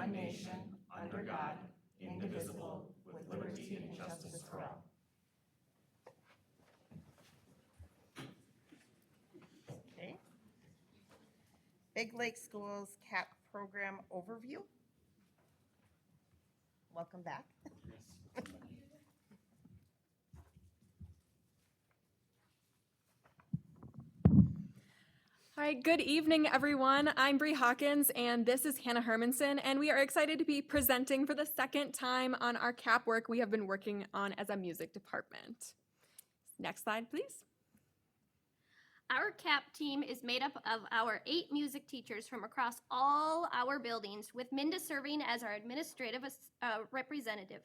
one nation, under God, indivisible, with liberty and justice for all. Okay. Big Lake Schools CAP program overview. Welcome back. All right, good evening, everyone. I'm Bree Hawkins, and this is Hannah Hermanson, and we are excited to be presenting for the second time on our CAP work we have been working on as a music department. Next slide, please. Our CAP team is made up of our 8 music teachers from across all our buildings, with Minda serving as our administrative representative.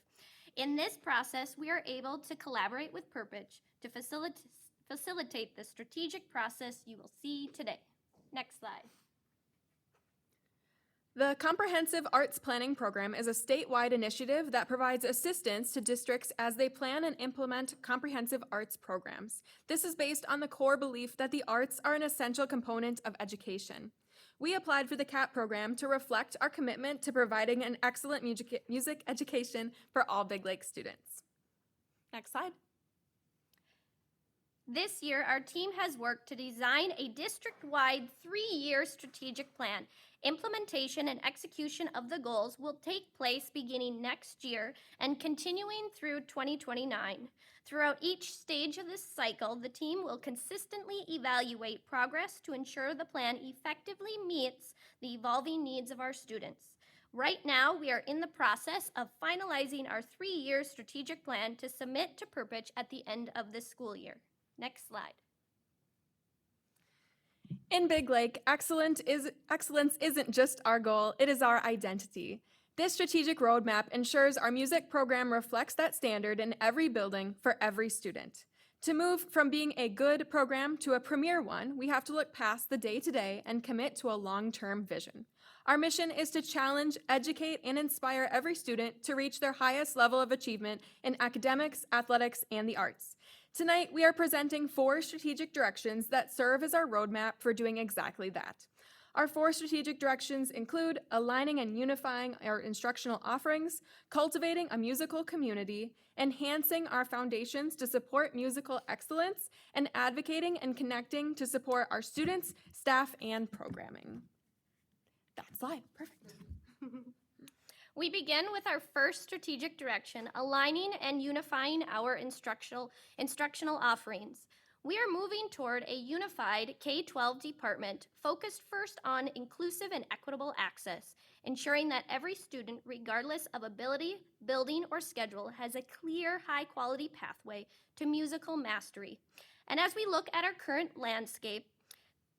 In this process, we are able to collaborate with Purpich to facilitate the strategic process you will see today. Next slide. The Comprehensive Arts Planning Program is a statewide initiative that provides assistance to districts as they plan and implement comprehensive arts programs. This is based on the core belief that the arts are an essential component of education. We applied for the CAP program to reflect our commitment to providing an excellent music education for all Big Lake students. Next slide. This year, our team has worked to design a district-wide 3-year strategic plan. Implementation and execution of the goals will take place beginning next year and continuing through 2029. Throughout each stage of this cycle, the team will consistently evaluate progress to ensure the plan effectively meets the evolving needs of our students. Right now, we are in the process of finalizing our 3-year strategic plan to submit to Purpich at the end of this school year. Next slide. In Big Lake, excellence isn't just our goal, it is our identity. This strategic roadmap ensures our music program reflects that standard in every building for every student. To move from being a good program to a premier one, we have to look past the day-to-day and commit to a long-term vision. Our mission is to challenge, educate, and inspire every student to reach their highest level of achievement in academics, athletics, and the arts. Tonight, we are presenting 4 strategic directions that serve as our roadmap for doing exactly that. Our 4 strategic directions include aligning and unifying our instructional offerings, cultivating a musical community, enhancing our foundations to support musical excellence, and advocating and connecting to support our students, staff, and programming. That slide, perfect. We begin with our first strategic direction, aligning and unifying our instructional offerings. We are moving toward a unified K-12 department focused first on inclusive and equitable access, ensuring that every student, regardless of ability, building, or schedule, has a clear, high-quality pathway to musical mastery. And as we look at our current landscape,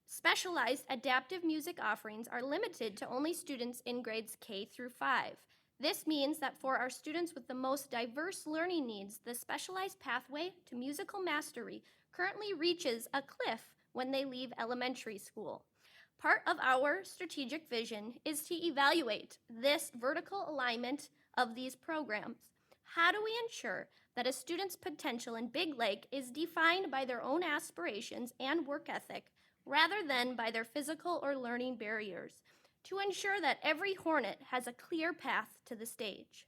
specialized adaptive music offerings are limited to only students in grades K through 5. This means that for our students with the most diverse learning needs, the specialized pathway to musical mastery currently reaches a cliff when they leave elementary school. Part of our strategic vision is to evaluate this vertical alignment of these programs. How do we ensure that a student's potential in Big Lake is defined by their own aspirations and work ethic, rather than by their physical or learning barriers, to ensure that every Hornet has a clear path to the stage?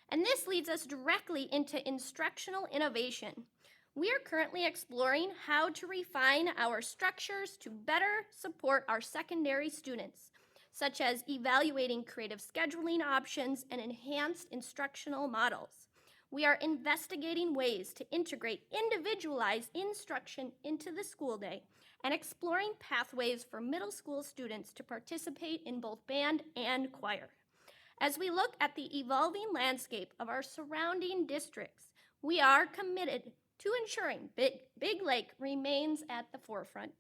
And this leads us directly into instructional innovation. We are currently exploring how to refine our structures to better support our secondary students, such as evaluating creative scheduling options and enhanced instructional models. We are investigating ways to integrate individualized instruction into the school day and exploring pathways for middle school students to participate in both band and choir. As we look at the evolving landscape of our surrounding districts, we are committed to ensuring Big Lake remains at the forefront.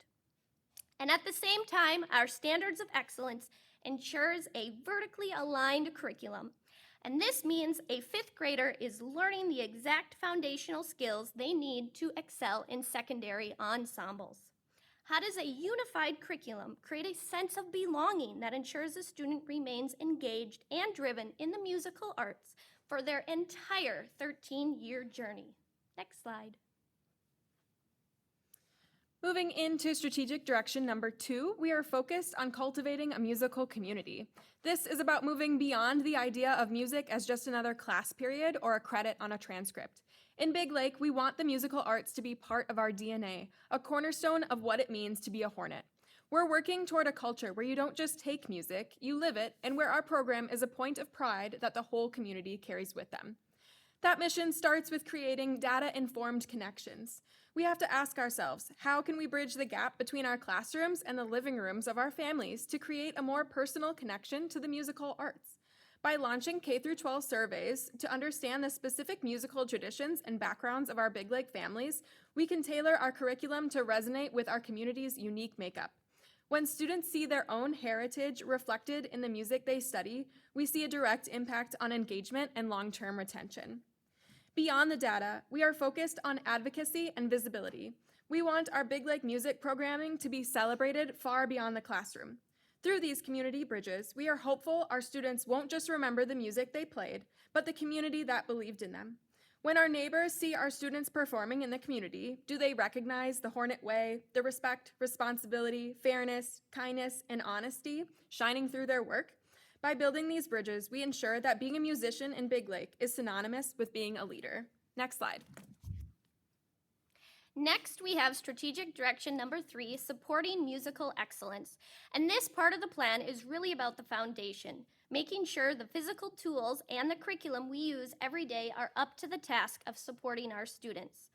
And at the same time, our standards of excellence ensures a vertically aligned curriculum. And this means a 5th grader is learning the exact foundational skills they need to excel in secondary ensembles. How does a unified curriculum create a sense of belonging that ensures the student remains engaged and driven in the musical arts for their entire 13-year journey? Next slide. Moving into strategic direction number 2, we are focused on cultivating a musical community. This is about moving beyond the idea of music as just another class period or a credit on a transcript. In Big Lake, we want the musical arts to be part of our DNA, a cornerstone of what it means to be a Hornet. We're working toward a culture where you don't just take music, you live it, and where our program is a point of pride that the whole community carries with them. That mission starts with creating data-informed connections. We have to ask ourselves, how can we bridge the gap between our classrooms and the living rooms of our families to create a more personal connection to the musical arts? By launching K-12 surveys to understand the specific musical traditions and backgrounds of our Big Lake families, we can tailor our curriculum to resonate with our community's unique makeup. When students see their own heritage reflected in the music they study, we see a direct impact on engagement and long-term retention. Beyond the data, we are focused on advocacy and visibility. We want our Big Lake music programming to be celebrated far beyond the classroom. Through these community bridges, we are hopeful our students won't just remember the music they played, but the community that believed in them. When our neighbors see our students performing in the community, do they recognize the Hornet way, the respect, responsibility, fairness, kindness, and honesty shining through their work? By building these bridges, we ensure that being a musician in Big Lake is synonymous with being a leader. Next slide. Next, we have strategic direction number 3, supporting musical excellence. And this part of the plan is really about the foundation, making sure the physical tools and the curriculum we use every day are up to the task of supporting our students.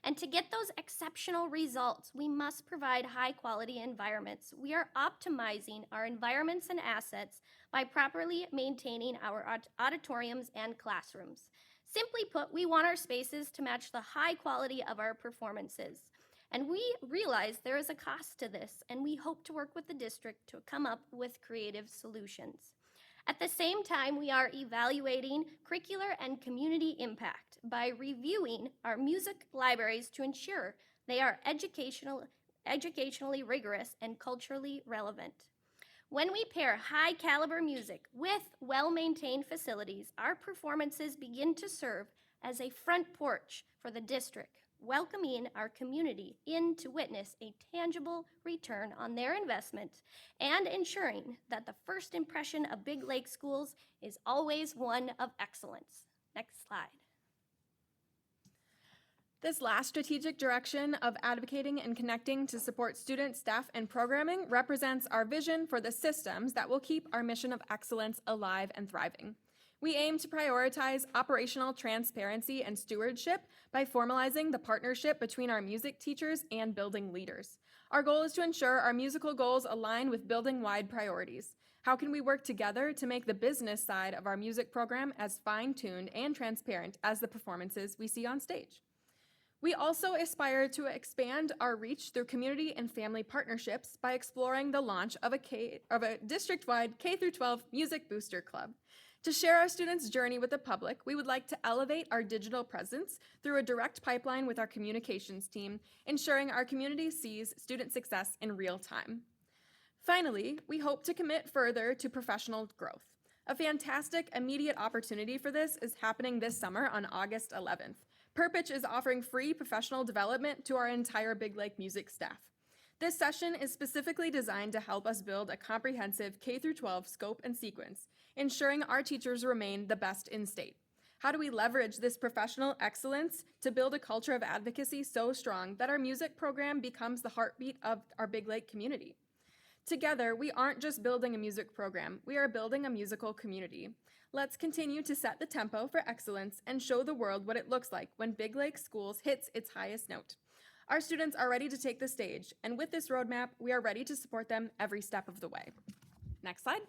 And to get those exceptional results, we must provide high-quality environments. We are optimizing our environments and assets by properly maintaining our auditoriums and classrooms. Simply put, we want our spaces to match the high quality of our performances. And we realize there is a cost to this, and we hope to work with the district to come up with creative solutions. At the same time, we are evaluating curricular and community impact by reviewing our music libraries to ensure they are educationally rigorous and culturally relevant. When we pair high caliber music with well-maintained facilities, our performances begin to serve as a front porch for the district, welcoming our community in to witness a tangible return on their investment and ensuring that the first impression of Big Lake schools is always one of excellence. Next slide. This last strategic direction of advocating and connecting to support students, staff, and programming represents our vision for the systems that will keep our mission of excellence alive and thriving. We aim to prioritize operational transparency and stewardship by formalizing the partnership between our music teachers and building leaders. Our goal is to ensure our musical goals align with building-wide priorities. How can we work together to make the business side of our music program as fine-tuned and transparent as the performances we see on stage? We also aspire to expand our reach through community and family partnerships by exploring the launch of a district-wide K-12 Music Booster Club. To share our students' journey with the public, we would like to elevate our digital presence through a direct pipeline with our communications team, ensuring our community sees student success in real time. Finally, we hope to commit further to professional growth. A fantastic immediate opportunity for this is happening this summer on August 11th. Perpich is offering free professional development to our entire Big Lake music staff. This session is specifically designed to help us build a comprehensive K-12 scope and sequence, ensuring our teachers remain the best in state. How do we leverage this professional excellence to build a culture of advocacy so strong that our music program becomes the heartbeat of our Big Lake community? Together, we aren't just building a music program, we are building a musical community. Let's continue to set the tempo for excellence and show the world what it looks like when Big Lake Schools hits its highest note. Our students are ready to take the stage, and with this roadmap, we are ready to support them every step of the way. Next slide.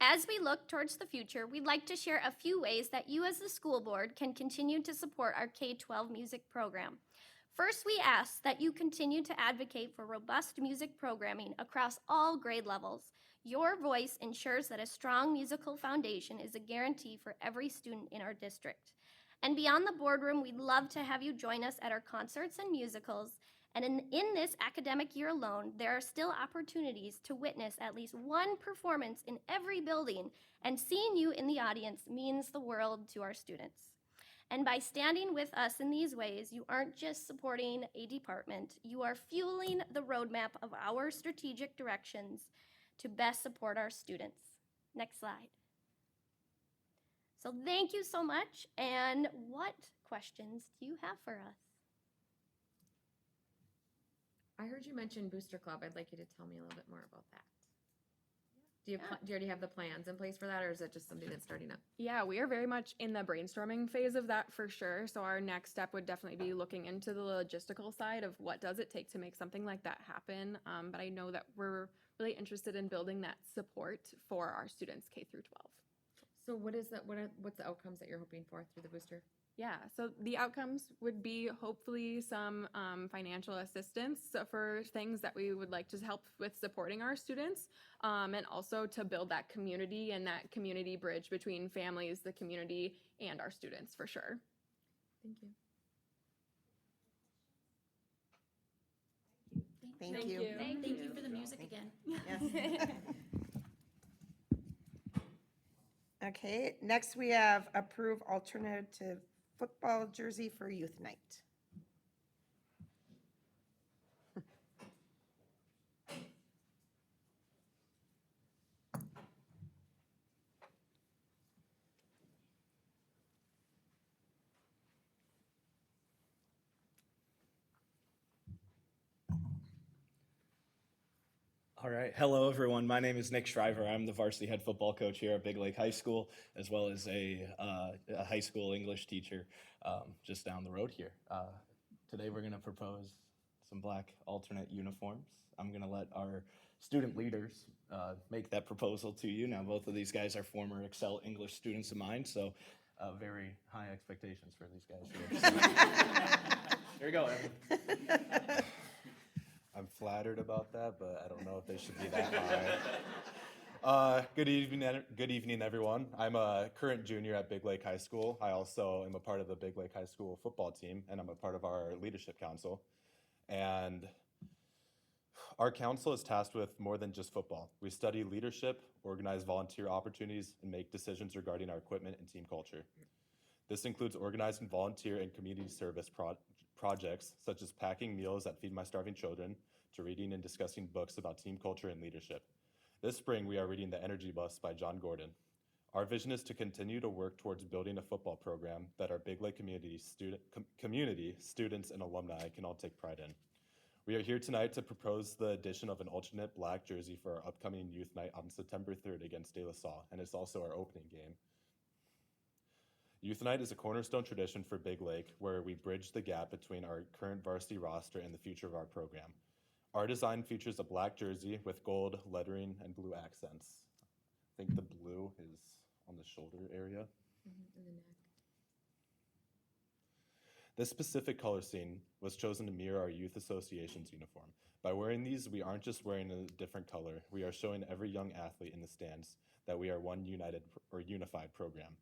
As we look towards the future, we'd like to share a few ways that you as the school board can continue to support our K-12 music program. First, we ask that you continue to advocate for robust music programming across all grade levels. Your voice ensures that a strong musical foundation is a guarantee for every student in our district. And beyond the boardroom, we'd love to have you join us at our concerts and musicals. And in this academic year alone, there are still opportunities to witness at least one performance in every building, and seeing you in the audience means the world to our students. And by standing with us in these ways, you aren't just supporting a department, you are fueling the roadmap of our strategic directions to best support our students. Next slide. So thank you so much. And what questions do you have for us? I heard you mention Booster Club. I'd like you to tell me a little bit more about that. Do you already have the plans in place for that, or is it just something that's starting up? Yeah, we are very much in the brainstorming phase of that for sure. So our next step would definitely be looking into the logistical side of what does it take to make something like that happen. But I know that we're really interested in building that support for our students K through 12. So what's the outcomes that you're hoping for through the booster? Yeah, so the outcomes would be hopefully some financial assistance for things that we would like to help with supporting our students, and also to build that community and that community bridge between families, the community, and our students for sure. Thank you. Thank you. Thank Thank you for the music again. Yes. Okay, next we have approve alternative football jersey for youth night. All right. Hello, everyone. My name is Nick Shriver. I'm the varsity head football coach here at Big Lake High School, as well as a high school English teacher just down the road here. Today, we're going to propose some black alternate uniforms. I'm going to let our student leaders make that proposal to you. Now, both of these guys are former Excel English students of mine, so very high expectations for these guys here. So, here you go, Evan. I'm flattered about that, but I don't know if they should be that high. Good evening, everyone. I'm a current junior at Big Lake High School. I also am a part of the Big Lake High School football team, and I'm a part of our leadership council. And our council is tasked with more than just football. We study leadership, organize volunteer opportunities, and make decisions regarding our equipment and team culture. This includes organizing volunteer and community service projects, such as packing meals that feed my starving children, to reading and discussing books about team culture and leadership. This spring, we are reading The Energy Bus by John Gordon. Our vision is to continue to work towards building a football program that our Big Lake community, students, and alumni can all take pride in. We are here tonight to propose the addition of an alternate black jersey for our upcoming youth night on September 3rd against De La Salle, and it's also our opening game. Youth Night is a cornerstone tradition for Big Lake where we bridge the gap between our current varsity roster and the future of our program. Our design features a black jersey with gold lettering and blue accents. I think the blue is on the shoulder area. In the neck. This specific color scheme was chosen to mirror our youth association's uniform. By wearing these, we aren't just wearing a different color. We are showing every young athlete in the stands that we are one unified program.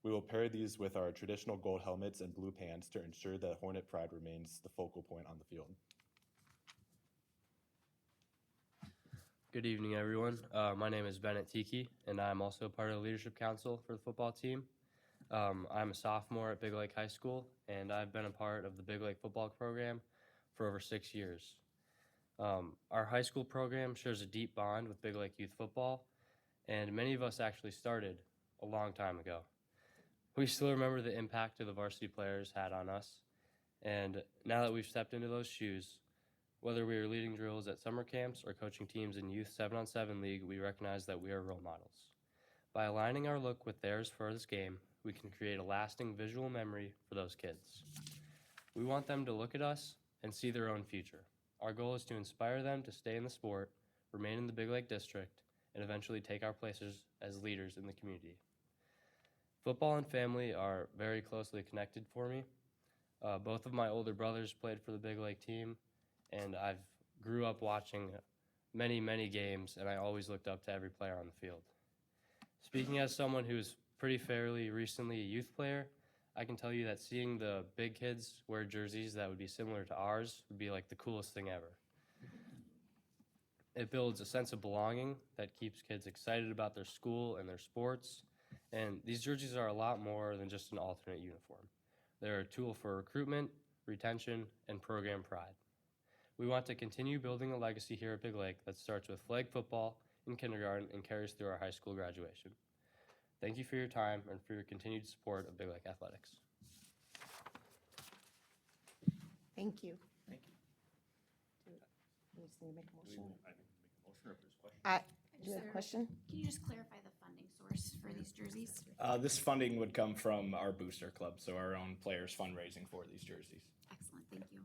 We will pair these with our traditional gold helmets and blue pants to ensure that Hornet Pride remains the focal point on the field. Good evening, everyone. My name is Bennett Tiki, and I'm also part of the Leadership Council for the football team. I'm a sophomore at Big Lake High School, and I've been a part of the Big Lake football program for over 6 years. Our high school program shares a deep bond with Big Lake youth football, and many of us actually started a long time ago. We still remember the impact of the varsity players had on us, and now that we've stepped into those shoes, whether we are leading drills at summer camps or coaching teams in youth 7-on-7 league, we recognize that we are role models. By aligning our look with theirs for this game, we can create a lasting visual memory for those kids. We want them to look at us and see their own future. Our goal is to inspire them to stay in the sport, remain in the Big Lake District, and eventually take our places as leaders in the community. Football and family are very closely connected for me. Both of my older brothers played for the Big Lake team, and I've grew up watching many, many games, and I always looked up to every player on the field. Speaking as someone who's pretty fairly recently a youth player, I can tell you that seeing the big kids wear jerseys that would be similar to ours would be like the coolest thing ever. It builds a sense of belonging that keeps kids excited about their school and their sports, And these jerseys are a lot more than just an alternate uniform. They're a tool for recruitment, retention, and program pride. We want to continue building a legacy here at Big Lake that starts with flag football in kindergarten and carries through our high school graduation. Thank you for your time and for your continued support of Big Lake Athletics. Thank you. Thank you. You just need to make a motion. I can make a motion or if there's questions. Do you have a question? Can you just clarify the funding source for these jerseys? This funding would come from our booster club, so our own players fundraising for these jerseys. Excellent, thank you.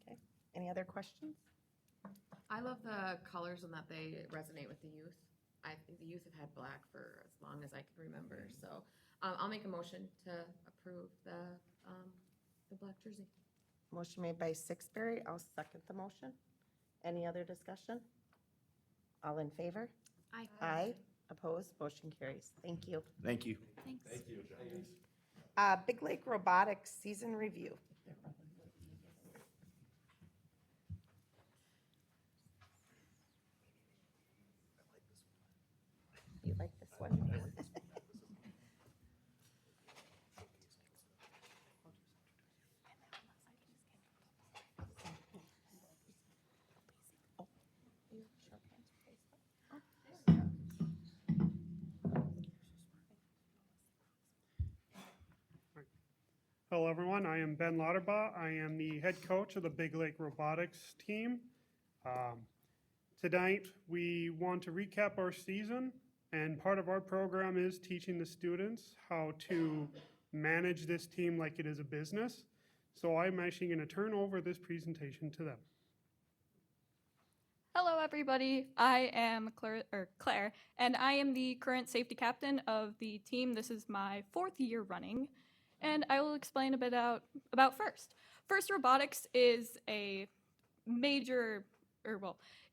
Okay. Any other questions? I love the colors and that they resonate with the youth. I think the youth have had black for as long as I can remember, so I'll make a motion to approve the black jersey. Motion made by Sixberry. I'll second the motion. Any other discussion? All in favor? Aye. Aye. Opposed? Motion carries. Thank you. Thank you. Thanks. Big Lake Robotics Season Review. You like this one? Hello, everyone. I am Ben Lauterbach. I am the head coach of the Big Lake Robotics team. Tonight, we want to recap our season, and part of our program is teaching the students how to manage this team like it is a business. So I'm actually going to turn over this presentation to them. Hello, everybody. I am Claire, and I am the current safety captain of the team. This is my 4th year running, and I will explain a bit about FIRST. FIRST Robotics is a major,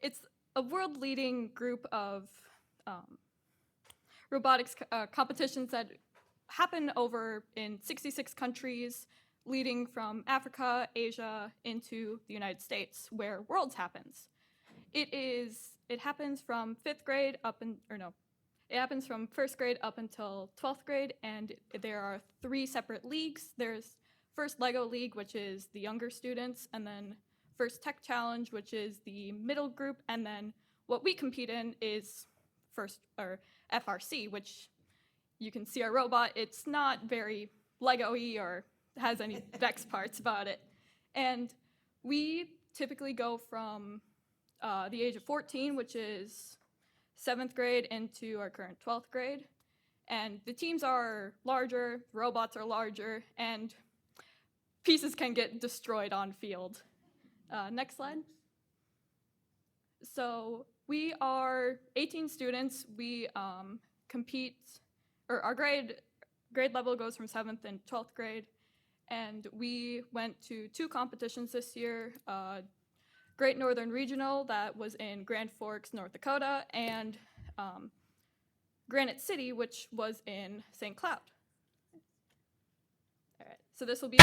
it's a world-leading group of robotics competitions that happen over in 66 countries, leading from Africa, Asia, into the United States, where Worlds happens. It happens from 5th grade it happens from 1st grade up until 12th grade, and there are 3 separate leagues. There's First Lego League, which is the younger students, and then First Tech Challenge, which is the middle group, and then what we compete in is FRC, which you can see our robot. It's not very Lego-y or has any Vex parts about it. And we typically go from the age of 14, which is 7th grade, into our current 12th grade. And the teams are larger, robots are larger, and pieces can get destroyed on field. Next slide. So we are 18 students. We compete, or our grade level goes from 7th and 12th grade. And we went to 2 competitions this year. Great Northern Regional, that was in Grand Forks, North Dakota, and Granite City, which was in St. Cloud. All right, so this will be...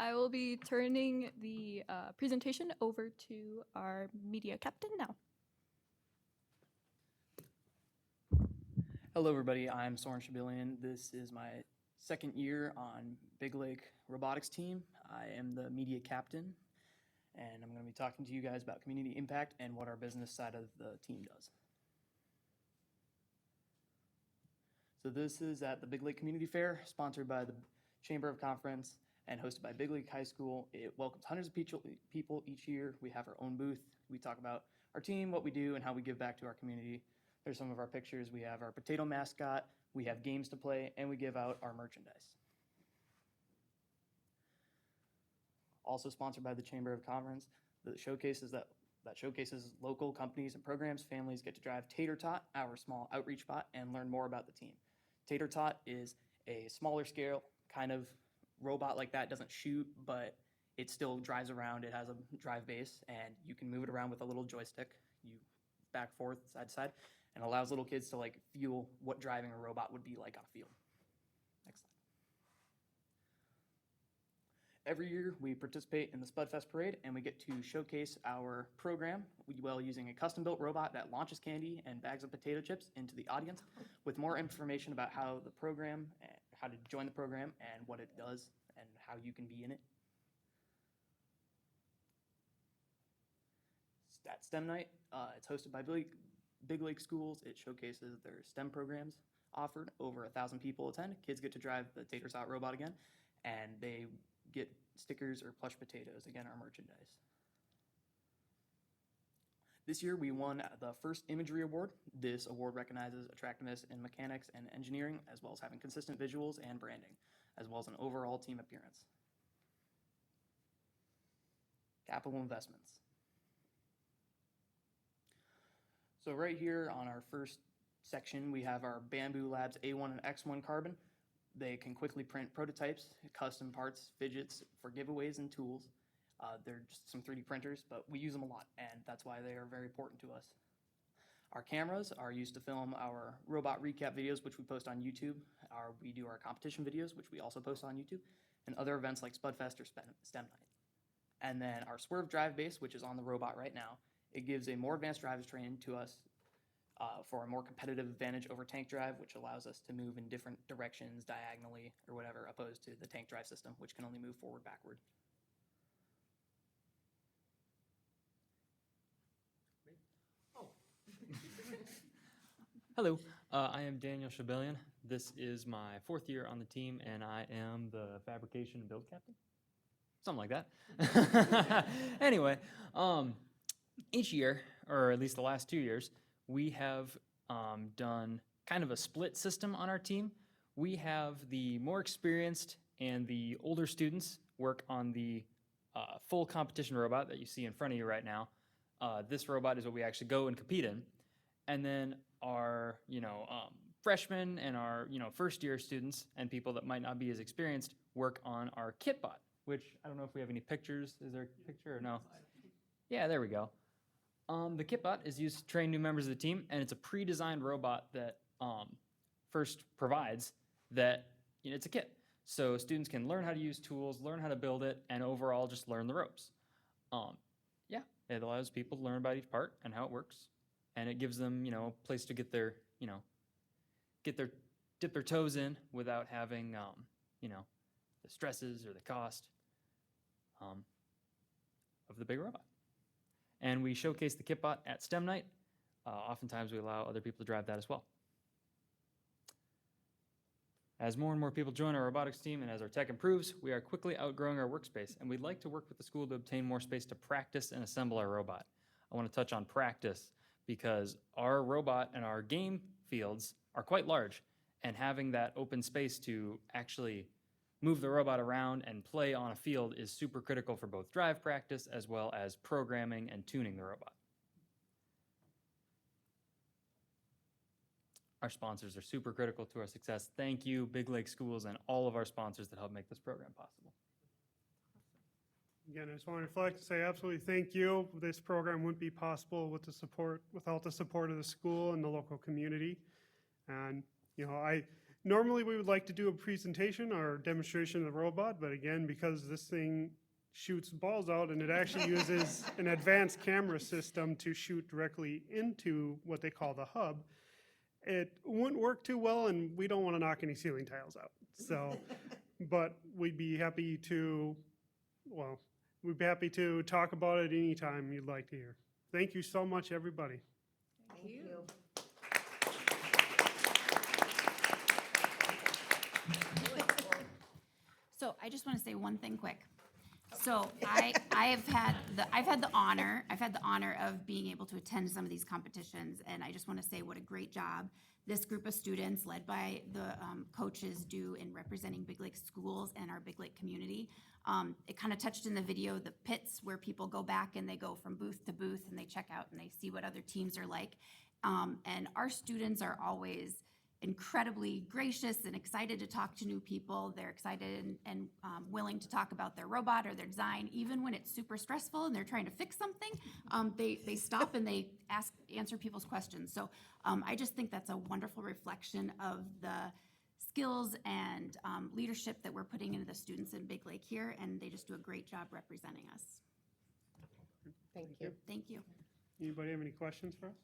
I will be turning the presentation over to our media captain now. Hello, everybody. I'm Soren Shabilian. This is my second year on Big Lake Robotics team. I am the media captain, and I'm going to be talking to you guys about community impact and what our business side of the team does. So this is at the Big Lake Community Fair, sponsored by the Chamber of Conference and hosted by Big Lake High School. It welcomes hundreds of people each year. We have our own booth. We talk about our team, what we do, and how we give back to our community. There's some of our pictures. We have our potato mascot, we have games to play, and we give out our merchandise. Also sponsored by the Chamber of Conference, that showcases local companies and programs. Families get to drive Tater Tot, our small outreach bot, and learn more about the team. Tater Tot is a smaller scale kind of robot like that. Doesn't shoot, but it still drives around. It has a drive base, and you can move it around with a little joystick. You back, forth, side to side, and allows little kids to like feel what driving a robot would be like on a field. Next slide. Every year we participate in the Spudfest Parade, and we get to showcase our program while using a custom-built robot that launches candy and bags of potato chips into the audience with more information about how the program, how to join the program, and what it does, and how you can be in it. At STEM Night, it's hosted by Big Lake Schools. It showcases their STEM programs offered. Over 1,000 people attend. Kids get to drive the Tater Tot robot again, and they get stickers or plush potatoes, again, our merchandise. This year we won the first imagery award. This award recognizes attractiveness in mechanics and engineering, as well as having consistent visuals and branding, as well as an overall team appearance. Capital investments. So right here on our first section, we have our Bamboo Labs A1 and X1 carbon. They can quickly print prototypes, custom parts, fidgets for giveaways and tools. They're just some 3D printers, but we use them a lot, and that's why they are very important to us. Our cameras are used to film our robot recap videos, which we post on YouTube. We do our competition videos, which we also post on YouTube, and other events like Spudfest or STEM Night. And then our Swerve drive base, which is on the robot right now, it gives a more advanced drivetrain to us for a more competitive advantage over tank drive, which allows us to move in different directions diagonally or whatever, opposed to the tank drive system, which can only move forward, backward. Hello, I am Daniel Shabilian. This is my 4th year on the team, and I am the fabrication and build captain. Something like that. Anyway, each year, or at least the last 2 years, we have done kind of a split system on our team. We have the more experienced and the older students work on the full competition robot that you see in front of you right now. This robot is what we actually go and compete in. And then our, freshmen and our, first year students and people that might not be as experienced work on our KitBot, which I don't know if we have any pictures. Is there a picture or no? Yeah, there we go. The KitBot is used to train new members of the team, and it's a pre-designed robot that first provides that it's a kit. So students can learn how to use tools, learn how to build it, and overall just learn the ropes. Yeah, it allows people to learn about each part and how it works, and it gives them, a place to get their, dip their toes in without having, the stresses or the cost of the big robot. And we showcase the KitBot at STEM Night. Oftentimes we allow other people to drive that as well. As more and more people join our robotics team and as our tech improves, we are quickly outgrowing our workspace, and we'd like to work with the school to obtain more space to practice and assemble our robot. I want to touch on practice because our robot and our game fields are quite large, and having that open space to actually move the robot around and play on a field is super critical for both drive practice as well as programming and tuning the robot. Our sponsors are super critical to our success. Thank you, Big Lake Schools, and all of our sponsors that help make this program possible. Again, I just want to reflect and say absolutely thank you. This program wouldn't be possible without the support of the school and the local community. And, I Normally, we would like to do a presentation or demonstration of the robot, but again, because this thing shoots balls out and it actually uses an advanced camera system to shoot directly into what they call the hub, it wouldn't work too well, and we don't want to knock any ceiling tiles out. So, but we'd be happy to, well, we'd be happy to talk about it anytime you'd like to hear. Thank you so much, everybody. Thank you. So I just want to say one thing quick. So I've had the honor of being able to attend some of these competitions, and I just want to say what a great job this group of students, led by the coaches, do in representing Big Lake schools and our Big Lake community. It kind of touched in the video, the pits where people go back and they go from booth to booth and they check out and they see what other teams are like. And our students are always incredibly gracious and excited to talk to new people. They're excited and willing to talk about their robot or their design, even when it's super stressful and they're trying to fix something. They stop and they answer people's questions. So I just think that's a wonderful reflection of the skills and leadership that we're putting into the students in Big Lake here, and they just do a great job representing us. Thank you. Thank you. Anybody have any questions for us?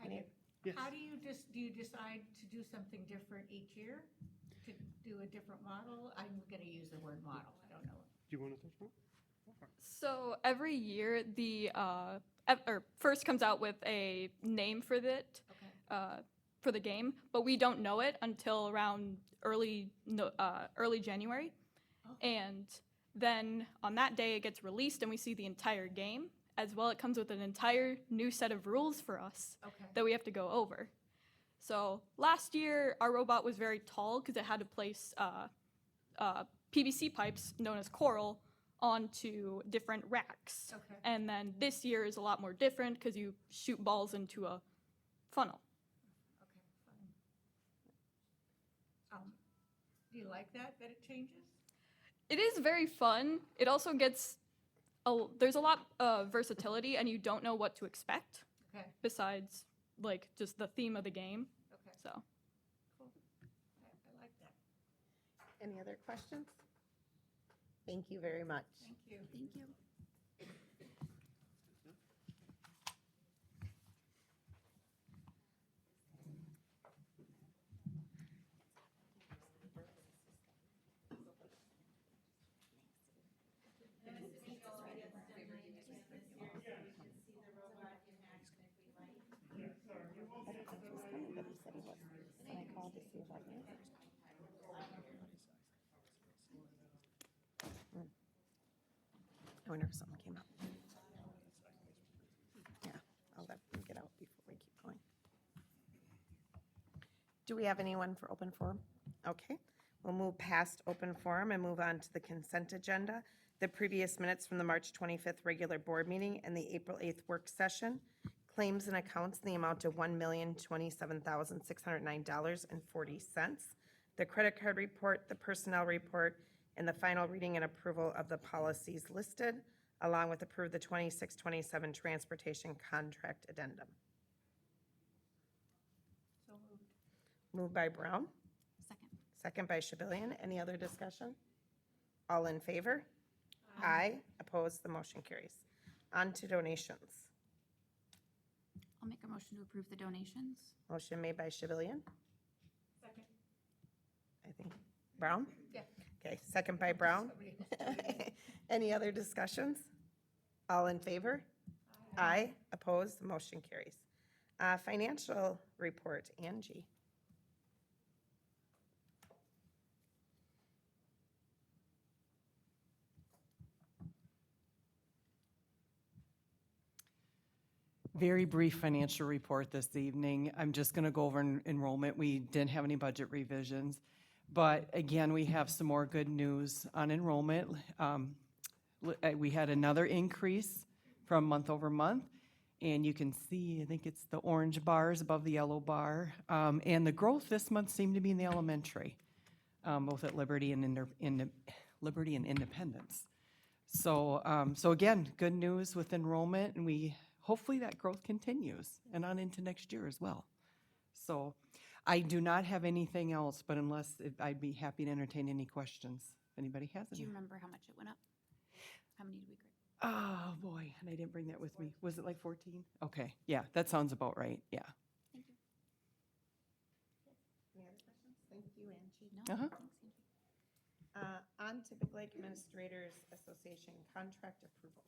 Any- Yes. How do you decide to do something different each year? To do a different model? I'm gonna use the word model, I don't know. Do you want to touch on it? So every year, the first comes out with a name for it, Okay. for the game, but we don't know it until around early January. Oh. And then on that day, it gets released and we see the entire game. As well, it comes with an entire new set of rules for us Okay. that we have to go over. So last year, our robot was very tall because it had to place PVC pipes, known as coral, onto different racks. Okay. And then this year is a lot more different because you shoot balls into a funnel. Okay, fine. Do you like that it changes? It is very fun. It also gets there's a lot of versatility, and you don't know what to expect Okay, besides like just the theme of the game. okay, So cool. I like that. Any other questions? Thank you very much. Thank you. Thank you. I wonder if something came up. Yeah, I'll let them get out before we keep going. Do we have anyone for open forum? Okay, we'll move past open forum and move on to the consent agenda. The previous minutes from the March 25th regular board meeting and the April 8th work session. Claims and accounts in the amount of $1,027,609.40. The credit card report, the personnel report, and the final reading and approval of the policies listed, along with approve the 26-27 transportation contract addendum. So moved. Moved by Brown, Second. second by Shabilian. Any other discussion? All in favor? Aye. Opposed? The motion carries. On to donations. I'll make a motion to approve the donations. Motion made by Shabilian. Second. I think Brown? Yeah. Okay, second by Brown. Somebody- Any other discussions? All in favor? Aye. Opposed? The motion carries. Financial report, Angie. Very brief financial report this evening. I'm just going to go over enrollment. We didn't have any budget revisions. But again, we have some more good news on enrollment. We had another increase from month over month. And you can see, I think it's the orange bars above the yellow bar. And the growth this month seemed to be in the elementary, both at Liberty and Liberty and Independence. So again, good news with enrollment, and hopefully that growth continues and on into next year as well. So I do not have anything else, but I'd be happy to entertain any questions. Anybody has Do any? you remember how much it went up? How many did we grade? Oh, boy, and I didn't bring that with me. Was it like 14? Okay, yeah, that sounds about right, yeah. Thank you. Any other questions? Thank you, Angie. No, Uh-huh. thanks, Angie. On to Big Lake Administrators Association contract approval.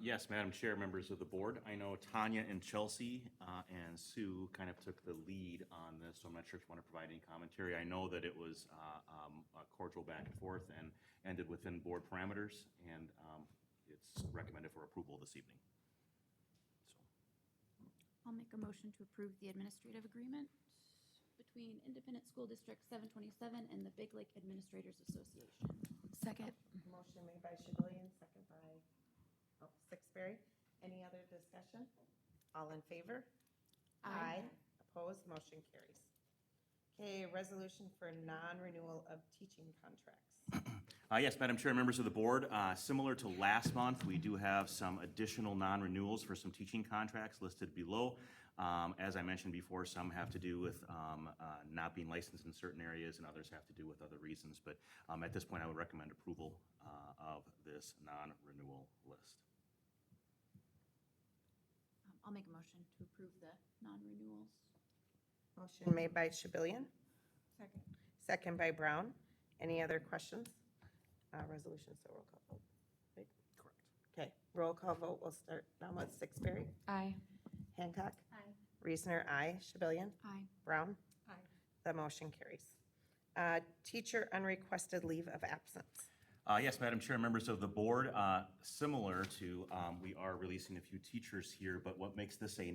Yes, Madam Chair, members of the board. I know Tanya and Chelsea and Sue kind of took the lead on this, so I'm not sure if you want to provide any commentary. I know that it was a cordial back and forth and ended within board parameters, and it's recommended for approval this evening. I'll make a motion to approve the administrative agreement between Independent School District 727 and the Big Lake Administrators Association. Second. Motion made by Shibillion, second by Sixberry. Any other discussion? All in favor? Aye. Opposed? Motion carries. Okay, resolution for non-renewal of teaching contracts. Yes, Madam Chair, members of the board, similar to last month, we do have some additional non-renewals for some teaching contracts listed below. As I mentioned before, some have to do with not being licensed in certain areas, and others have to do with other reasons. But at this point, I would recommend approval of this non-renewal list. I'll make a motion to approve the non-renewals. Motion made by Shibillion, Second. second by Brown. Any other questions? Resolution, so roll call vote. Right? Correct. Okay, roll call vote. We'll start now with Sixberry. Aye. Hancock. Aye. Reesner, aye. Shibillion. Aye. Brown. Aye. The motion carries. Teacher unrequested leave of absence. Yes, Madam Chair, members of the board, similar to, we are releasing a few teachers here, but what makes this a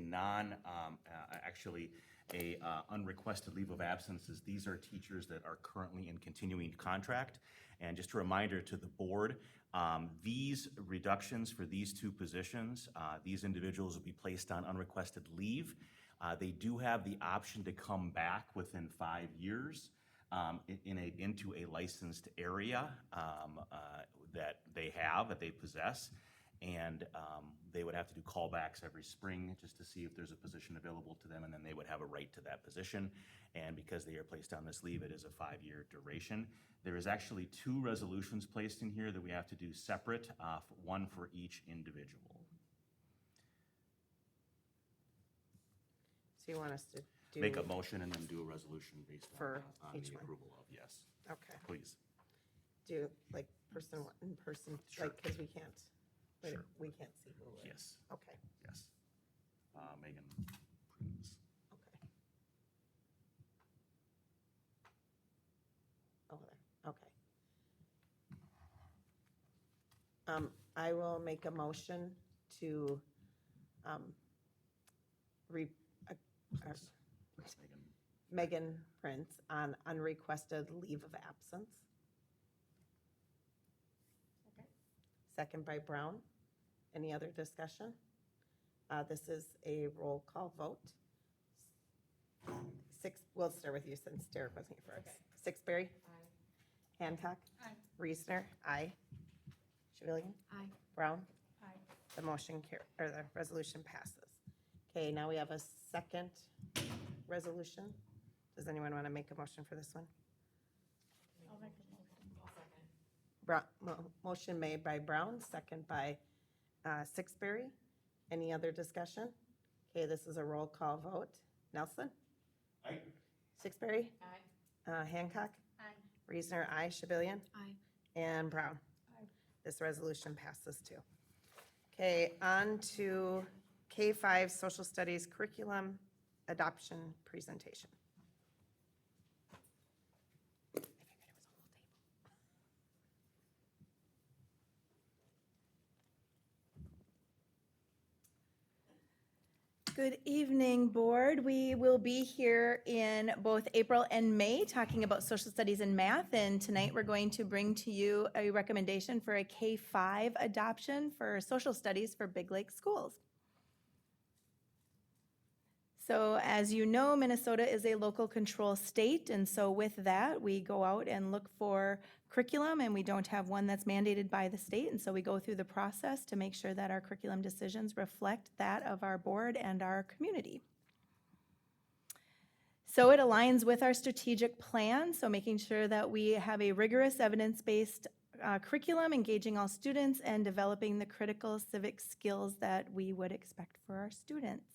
actually a unrequested leave of absence is these are teachers that are currently in continuing contract. And just a reminder to the board, these reductions for these two positions, these individuals will be placed on unrequested leave. They do have the option to come back within 5 years. Into a licensed area that they possess. And they would have to do callbacks every spring just to see if there's a position available to them, and then they would have a right to that position. And because they are placed on this leave, it is a 5-year duration. There is actually 2 resolutions placed in here that we have to do separate, one for each individual. So you want us to do? Make a motion and then do a resolution based For on each the one. approval of, yes, Okay, please. do like person one, in person, Sure. like, because we can't, Sure. we can't see who it is. Yes, Okay, yes. Megan Prunes. okay. Over there, okay. I will make a motion to, Megan Prince on unrequested leave of absence. Second by Brown. Any other discussion? This is a roll call vote. We'll start with you since Derek wasn't here first. Sixberry? Aye. Hancock? Aye. Reesner? Aye. Shibillion? Aye. Brown? Aye. The the resolution passes. Okay, now we have a second resolution. Does anyone want to make a motion for this one? I'll make a motion. Motion made by Brown, second by Sixberry. Any other discussion? Okay, this is a roll call vote. Nelson? Aye. Sixberry? Aye. Hancock? Aye. Reesner, aye. Shibillion? Aye. And Brown? Aye. This resolution passes too. Okay, on to K-5 Social Studies Curriculum Adoption Presentation. Good evening, Board. We will be here in both April and May talking about social studies and math, and tonight we're going to bring to you a recommendation for a K-5 adoption for social studies for Big Lake schools. So as you know, Minnesota is a local control state, and so with that, we go out and look for curriculum, and we don't have one that's mandated by the state, and so we go through the process to make sure that our curriculum decisions reflect that of our board and our community. So it aligns with our strategic plan, so making sure that we have a rigorous evidence-based curriculum, engaging all students, and developing the critical civic skills that we would expect for our students.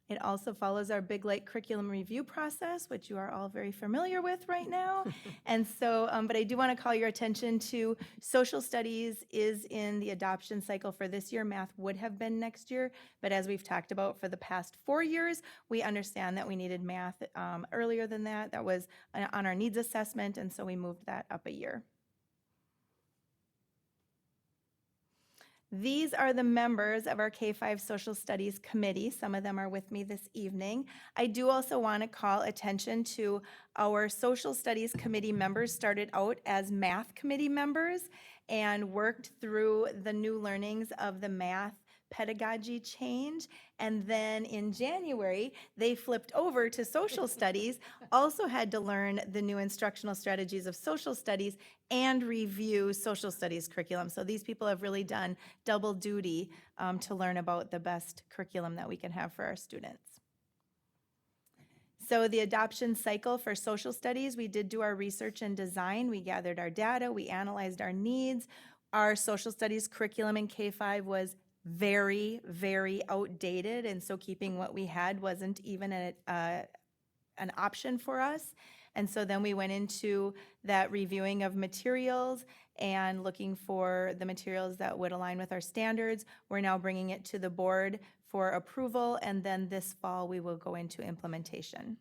It also follows our Big Lake curriculum review process, which you are all very familiar with right now. And so, but I do want to call your attention to social studies is in the adoption cycle for this year. Math would have been next year, but as we've talked about for the past 4 years, we understand that we needed math earlier than that. That was on our needs assessment, and so we moved that up a year. These are the members of our K-5 Social Studies Committee. Some of them are with me this evening. I do also want to call attention to our Social Studies Committee members started out as math committee members and worked through the new learnings of the math pedagogy change. And then in January, they flipped over to social studies, also had to learn the new instructional strategies of social studies and review social studies curriculum. So these people have really done double duty to learn about the best curriculum that we can have for our students. So the adoption cycle for social studies, we did do our research and design. We gathered our data, we analyzed our needs. Our social studies curriculum in K-5 was very, very outdated, and so keeping what we had wasn't even an option for us. And so then we went into that reviewing of materials and looking for the materials that would align with our standards. We're now bringing it to the board for approval, and then this fall we will go into implementation.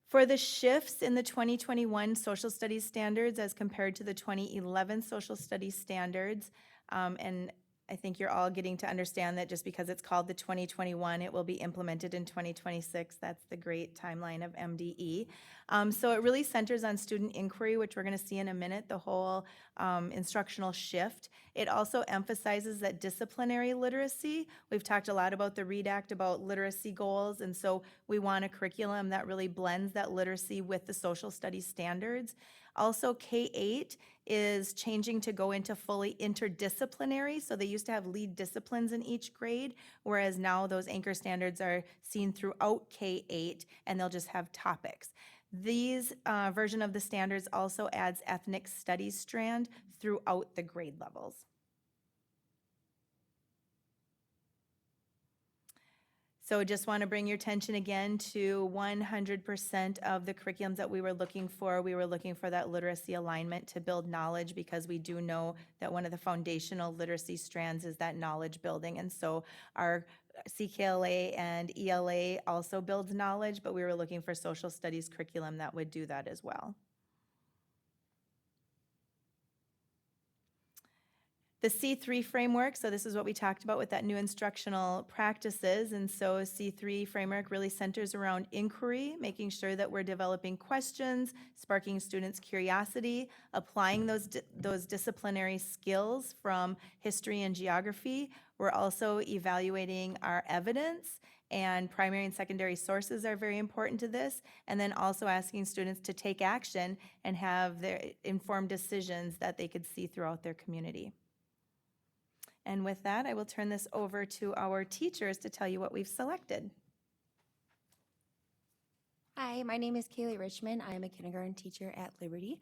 For the shifts in the 2021 social studies standards as compared to the 2011 social studies standards, and I think you're all getting to understand that just because it's called the 2021, it will be implemented in 2026. That's the great timeline of MDE. So it really centers on student inquiry, which we're going to see in a minute, the whole instructional shift. It also emphasizes that disciplinary literacy. We've talked a lot about the READ Act, about literacy goals, and so we want a curriculum that really blends that literacy with the social studies standards. Also, K-8 is changing to go into fully interdisciplinary. So they used to have lead disciplines in each grade, whereas now those anchor standards are seen throughout K-8, and they'll just have topics. These version of the standards also adds ethnic studies strand throughout the grade levels. So just want to bring your attention again to 100% of the curriculums that we were looking for. We were looking for that literacy alignment to build knowledge, because we do know that one of the foundational literacy strands is that knowledge building. And so our CKLA and ELA also builds knowledge, but we were looking for social studies curriculum that would do that as well. The C3 framework, so this is what we talked about with that new instructional practices, and so C3 framework really centers around inquiry, making sure that we're developing questions, sparking students' curiosity, applying those disciplinary skills from history and geography. We're also evaluating our evidence, and primary and secondary sources are very important to this, and then also asking students to take action and have their informed decisions that they could see throughout their community. And with that, I will turn this over to our teachers to tell you what we've selected. Hi, my name is Kaylee Richmond. I am a kindergarten teacher at Liberty.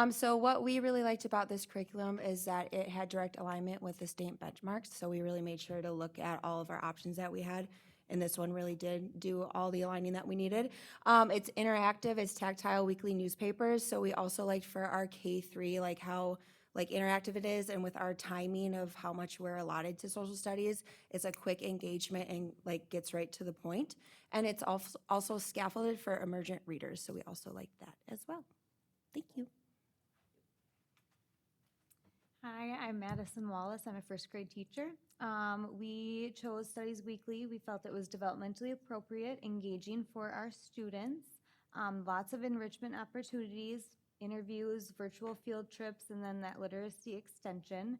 So what we really liked about this curriculum is that it had direct alignment with the state benchmarks. So we really made sure to look at all of our options that we had. And this one really did do all the aligning that we needed. It's interactive, it's tactile weekly newspapers. So we also liked for our K3, like how interactive it is, and with our timing of how much we're allotted to social studies, it's a quick engagement and gets right to the point. And it's also scaffolded for emergent readers, so we also like that as well. Thank you. Hi, I'm Madison Wallace. I'm a first grade teacher. We chose Studies Weekly. We felt it was developmentally appropriate, engaging for our students. Lots of enrichment opportunities, interviews, virtual field trips, and then that literacy extension.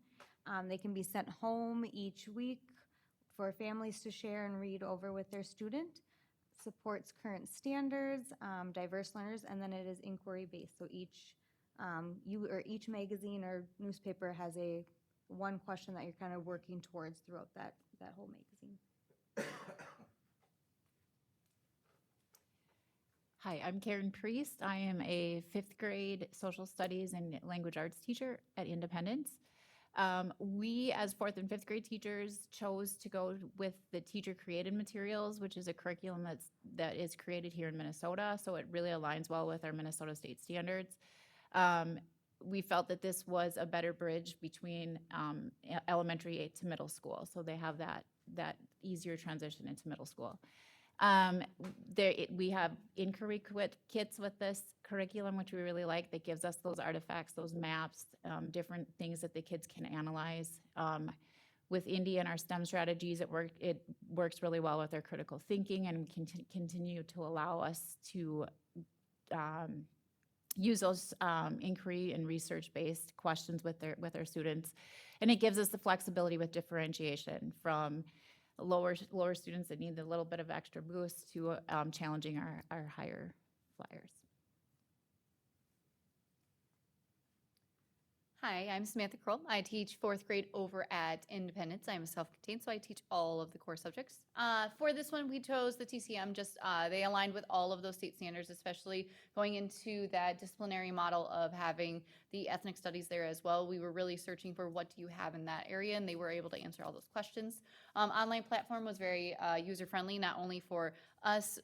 They can be sent home each week for families to share and read over with their student. Supports current standards, diverse learners, and then it is inquiry-based. So each magazine or newspaper has one question that you're kind of working towards throughout that whole magazine. Hi, I'm Karen Priest. I am a fifth grade social studies and language arts teacher at Independence. We, as fourth and fifth grade teachers, chose to go with the teacher created materials, which is a curriculum that is created here in Minnesota. So it really aligns well with our Minnesota state standards. We felt that this was a better bridge between elementary to middle school. So they have that easier transition into middle school. We have inquiry kits with this curriculum, which we really like, that gives us those artifacts, those maps, different things that the kids can analyze. With Indy and our STEM strategies, it works really well with their critical thinking, and continue to allow us to use those inquiry and research-based questions with our students. And it gives us the flexibility with differentiation from lower students that need a little bit of extra boost to challenging our higher flyers. Hi, I'm Samantha Kroll. I teach fourth grade over at Independence. I'm self-contained, so I teach all of the core subjects. For this one, we chose the TCM. They aligned with all of those state standards, especially going into that disciplinary model of having the ethnic studies there as well. We were really searching for what do you have in that area, and they were able to answer all those questions. Online platform was very user-friendly, not only for us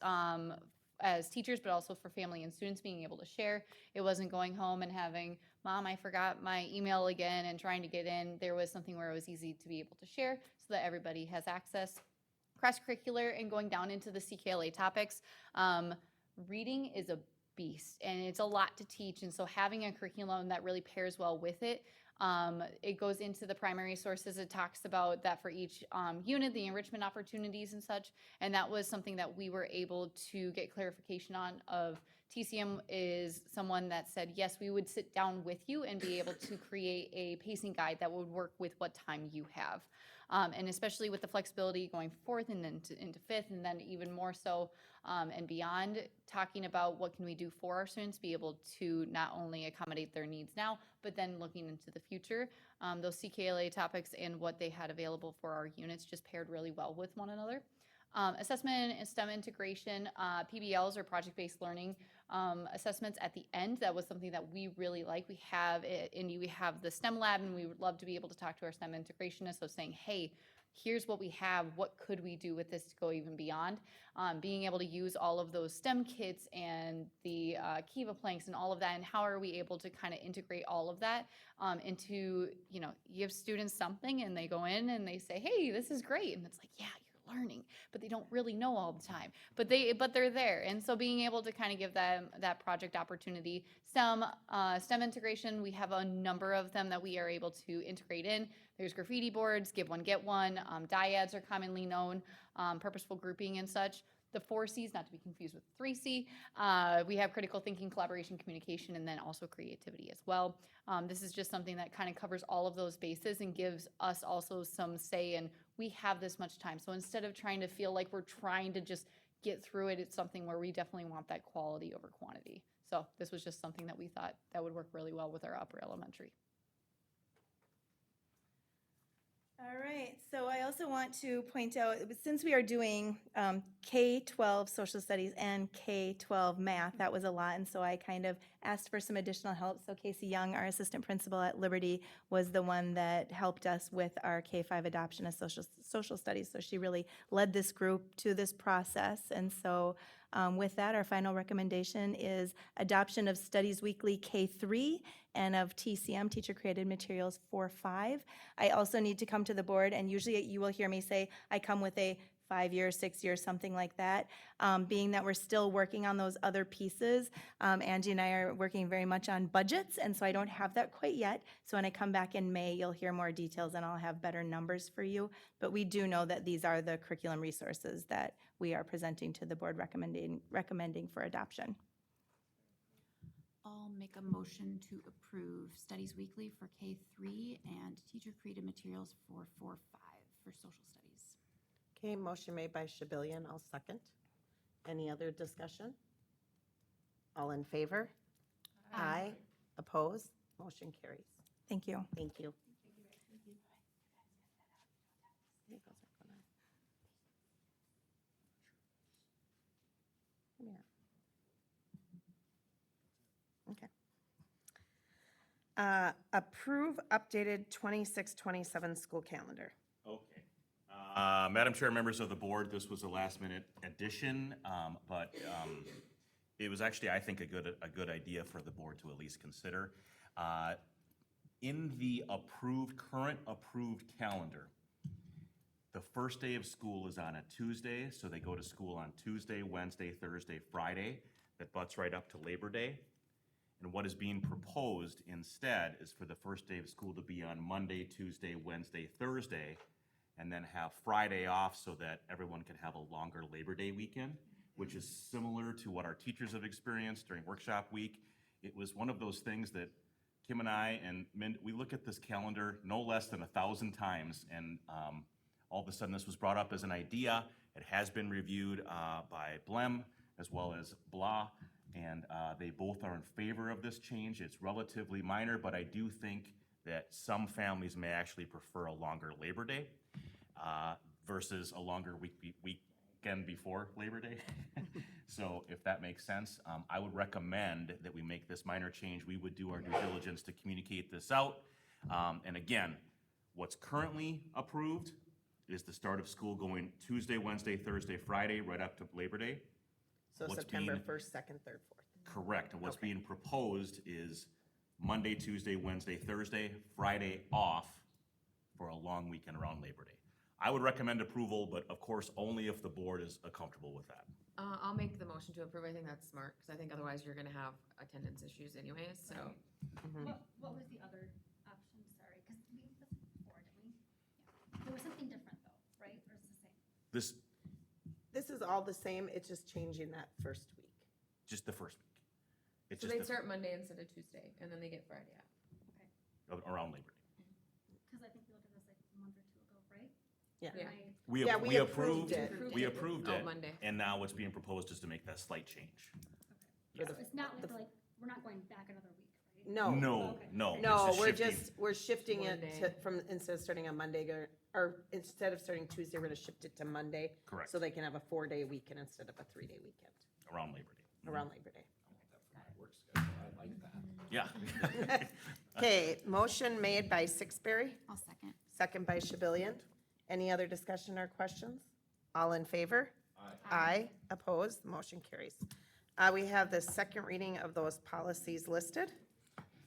as teachers, but also for family and students being able to share. It wasn't going home and having, Mom, I forgot my email again, and trying to get in. There was something where it was easy to be able to share so that everybody has access. Cross-curricular and going down into the CKLA topics. Reading is a beast, and it's a lot to teach, and so having a curriculum that really pairs well with it. It goes into the primary sources. It talks about that for each unit, the enrichment opportunities and such. And that was something that we were able to get clarification on. Of TCM is someone that said, yes, we would sit down with you and be able to create a pacing guide that would work with what time you have. And especially with the flexibility going forth and then into fifth, and then even more so and beyond, talking about what can we do for our students, be able to not only accommodate their needs now, but then looking into the future. Those CKLA topics and what they had available for our units just paired really well with one another. Assessment and STEM integration, PBLs or project-based learning assessments at the end. That was something that we really like. We have we have the STEM lab, and we would love to be able to talk to our STEM integrationists of saying, hey, here's what we have. What could we do with this to go even beyond? Being able to use all of those STEM kits and the Kiva planks and all of that, and how are we able to kind of integrate all of that into, you give students something and they go in and they say, hey, this is great. And it's like, yeah, learning, but they don't really know all the time, but they're there. And so being able to kind of give them that project opportunity. Some STEM integration, we have a number of them that we are able to integrate in. There's graffiti boards, give one, get one. Dyads are commonly known, purposeful grouping and such. The 4 C's, not to be confused with 3C. We have critical thinking, collaboration, communication, and then also creativity as well. This is just something that kind of covers all of those bases and gives us also some say in, we have this much time. So instead of trying to feel like we're trying to just get through it, it's something where we definitely want that quality over quantity. So this was just something that we thought that would work really well with our upper elementary. All right, so I also want to point out, since we are doing K-12 social studies and K-12 math, that was a lot, and so I kind of asked for some additional help. So Casey Young, our assistant principal at Liberty, was the one that helped us with our K-5 adoption of social studies. So she really led this group to this process, and so with that, our final recommendation is adoption of Studies Weekly K-3 and of TCM, Teacher Created Materials 4-5. I also need to come to the board, and usually you will hear me say I come with a 5 years, 6 years, something like that. Being that we're still working on those other pieces, Angie and I are working very much on budgets, and so I don't have that quite yet. So when I come back in May, you'll hear more details and I'll have better numbers for you. But we do know that these are the curriculum resources that we are presenting to the board recommending for adoption. I'll make a motion to approve Studies Weekly for K-3 and Teacher Created Materials for 4-5 for social studies. Okay, motion made by Shabilian, I'll second. Any other discussion? All in favor? Aye. Opposed? Motion carries. Thank you. Thank you. Okay. Approve updated 26-27 school calendar. Okay. Madam Chair, members of the board, this was a last-minute addition, but it was actually, I think, a good idea for the board to at least consider. In the current approved calendar, the first day of school is on a Tuesday, so they go to school on Tuesday, Wednesday, Thursday, Friday. That butts right up to Labor Day. And what is being proposed instead is for the first day of school to be on Monday, Tuesday, Wednesday, Thursday, and then have Friday off so that everyone can have a longer Labor Day weekend, which is similar to what our teachers have experienced during workshop week. It was one of those things that Kim and I and we look at this calendar no less than 1,000 times, and all of a sudden this was brought up as an idea. It has been reviewed by BLEM as well as BLA, and they both are in favor of this change. It's relatively minor, but I do think that some families may actually prefer a longer Labor Day versus a longer weekend before Labor Day. So if that makes sense, I would recommend that we make this minor change. We would do our due diligence to communicate this out. And again, what's currently approved is the start of school going Tuesday, Wednesday, Thursday, Friday, right up to Labor Day. So What's September being- 1st, 2nd, 3rd, 4th. Correct, and what's being proposed is Monday, Tuesday, Wednesday, Thursday, Friday off for a long weekend around Labor Day. I would recommend approval, but of course, only if the board is comfortable with that. I'll make the motion to approve. I think that's smart, because I think otherwise you're gonna have attendance issues anyways, so. What was the other option, sorry, because we did this before, didn't we? Yeah. There was something different though, right, or is it the same? This is all the same, it's just changing that first week. Just the first week. It's So just they'd the- start Monday instead of Tuesday, and then they get Friday off. around Labor Day. Because I think we looked at this like a month or two ago, right? Yeah. Yeah. We Yeah, we we approved, approved it. we approved Oh, it, Monday. and now what's being proposed is to make that slight change. So it's not like, we're not going back another week, right? No. No, Okay. no. it's No, just we're shifting. we're shifting it One to, day. from, instead of starting on Monday, or instead of starting Tuesday, we're gonna shift it to Monday. Correct. So they can have a 4-day weekend instead of a 3-day weekend, Around Labor Day. around Labor Day. I like that. Yeah. Okay, motion made by Sixberry, I'll second. second by Shabilian. Any other discussion or questions? All in favor? Aye. Opposed? Motion carries. We have the second reading of those policies listed.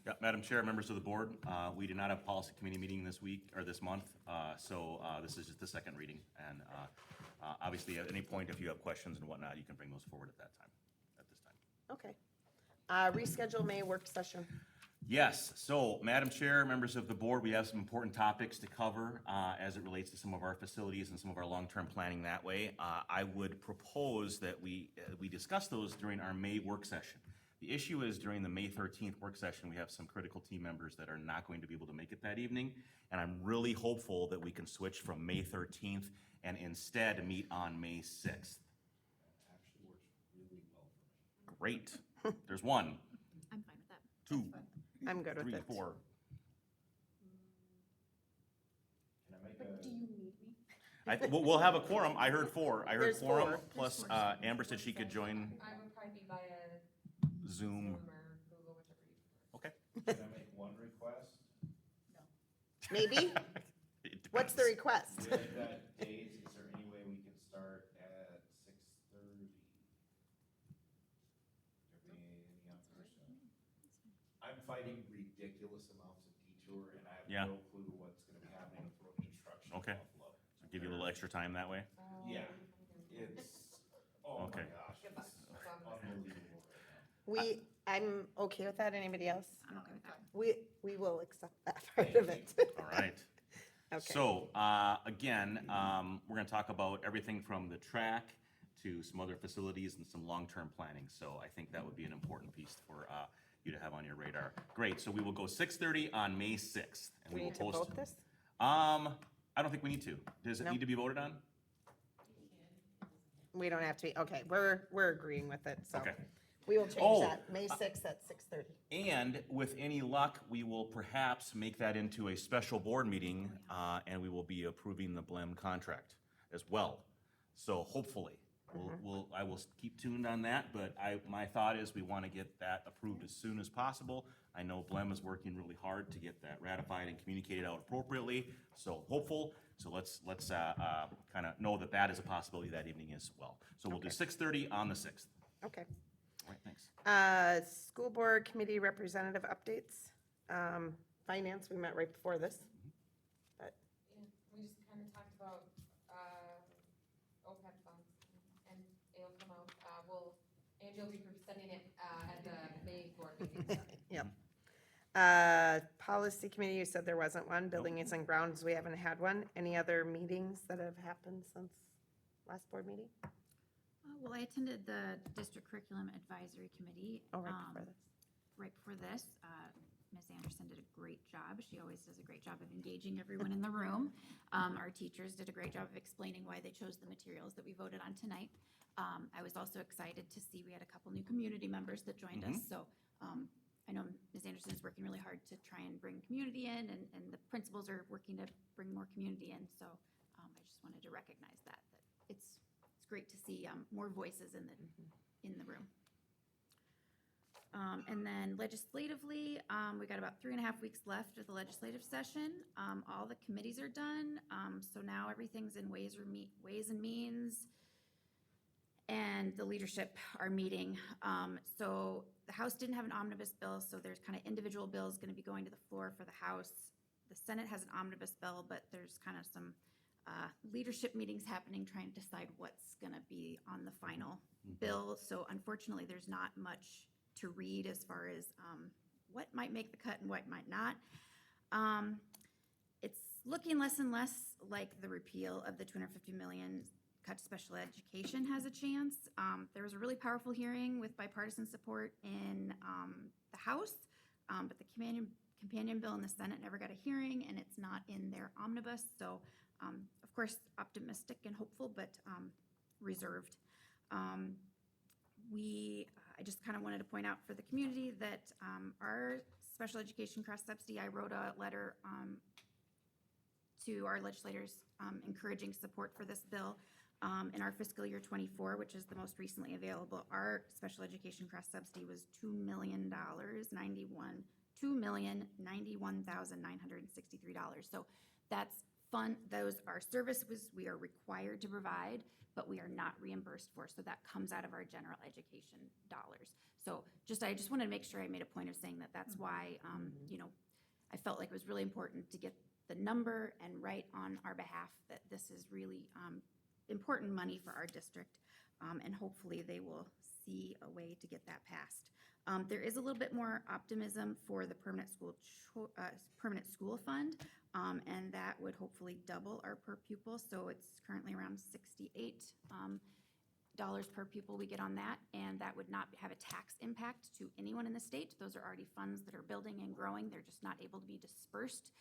Yeah, Madam Chair, members of the board, we did not have policy committee meeting this week, or this month, so this is just the second reading. And obviously, at any point, if you have questions and whatnot, you can bring those forward at this time. Okay. Reschedule May work session. Yes, so Madam Chair, members of the board, we have some important topics to cover as it relates to some of our facilities and some of our long-term planning that way. I would propose that we discuss those during our May work session. The issue is during the May 13th work session, we have some critical team members that are not going to be able to make it that evening. And I'm really hopeful that we can switch from May 13th and instead meet on May 6th. Great. There's one, I'm fine with that. two, I'm good with three, it. four. But do you need me? We'll have a quorum. I heard four. I heard There's quorum, four. plus Amber said she could join I would probably be via Zoom. Zoom or Google, whichever you prefer. Okay. Can I make one request? Maybe? It What's the depends. request? With that date, is there any way we can start at 6:30? There be any opposition? I'm fighting ridiculous amounts of detour, and I have Yeah. no clue what's gonna be happening with road construction in Okay. Buffalo. So give you a little extra time that way. Yeah, it's, oh my Okay. gosh, it's unbelievable right now. I'm okay with that. Anybody else? I'm okay with that. We will accept that part of it. All right. Okay. So, again, we're gonna talk about everything from the track to some other facilities and some long-term planning. So I think that would be an important piece for you to have on your radar. Great, so we will go 6:30 on May 6th. And Do we will need to post. vote this? I don't think we need to. Does it No. need to be voted on? We don't have to be, okay, we're agreeing with it, so. Okay. We will change Oh, that, May 6th at 6:30. And with any luck, we will perhaps make that into a special board meeting, and we will be approving the BLEM contract as well. So hopefully, I will keep tuned on that, but my thought is we want to get that approved as soon as possible. I know Blem is working really hard to get that ratified and communicated out appropriately, so hopeful. So let's kind of know that that is a possibility that evening as well. So we'll do 6:30 on the 6th. Okay. All right, thanks. School board committee representative updates. Finance, we met right before this. But Yeah, we just kind of talked about, OPEB funds, and it'll come out, Angie will be presenting it, at the May board meeting. Yep. Policy committee, you said there wasn't one. Buildings and grounds, we haven't had one. Any other meetings that have happened since last board meeting? Well, I attended the District Curriculum Advisory Committee. Oh, right before this. Right before this. Ms. Anderson did a great job. She always does a great job of engaging everyone in the room. Our teachers did a great job of explaining why they chose the materials that we voted on tonight. I was also excited to see we had a couple new community members that joined us. So I know Ms. Anderson is working really hard to try and bring community in, and the principals are working to bring more community in. So I just wanted to recognize that it's great to see more voices in the room. And then legislatively, we got about 3.5 weeks left of the legislative session. All the committees are done. So now everything's in Ways and Means, and the leadership are meeting. So the House didn't have an omnibus bill, so there's kind of individual bills going to be going to the floor for the House. The Senate has an omnibus bill, but there's kind of some leadership meetings happening, trying to decide what's going to be on the final bill. So unfortunately, there's not much to read as far as what might make the cut and what might not. It's looking less and less like the repeal of the $250 million cut to special education has a chance. There was a really powerful hearing with bipartisan support in the House, but the companion bill in the Senate never got a hearing, and it's not in their omnibus. So, of course, optimistic and hopeful, but reserved. I just kind of wanted to point out for the community that our special education cross subsidy, I wrote a letter to our legislators encouraging support for this bill. In our fiscal year 24, which is the most recently available, our special education cross subsidy was $2,091,963. So that's fun. Those are services we are required to provide, but we are not reimbursed for. So that comes out of our general education dollars. So I just wanted to make sure I made a point of saying that that's why, I felt like it was really important to get the number and write on our behalf that this is really important money for our district, and hopefully they will see a way to get that passed. There is a little bit more optimism for the permanent school fund, and that would hopefully double our per pupil. So it's currently around $68 per pupil we get on that, and that would not have a tax impact to anyone in the state. Those are already funds that are building and growing. They're just not able to be dispersed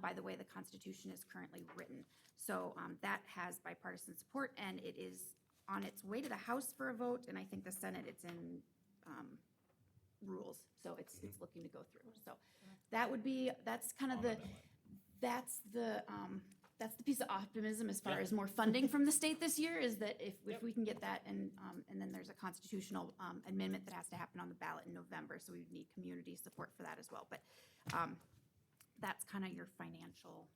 by the way the Constitution is currently written. So that has bipartisan support, and it is on its way to the House for a vote, and I think the Senate, it's in rules, so it's looking to go through. So that's the piece of optimism as far as more funding from the state this year, is that if we can get that, and then there's a constitutional amendment that has to happen on the ballot in November, so we would need community support for that as well. But that's kind of your financial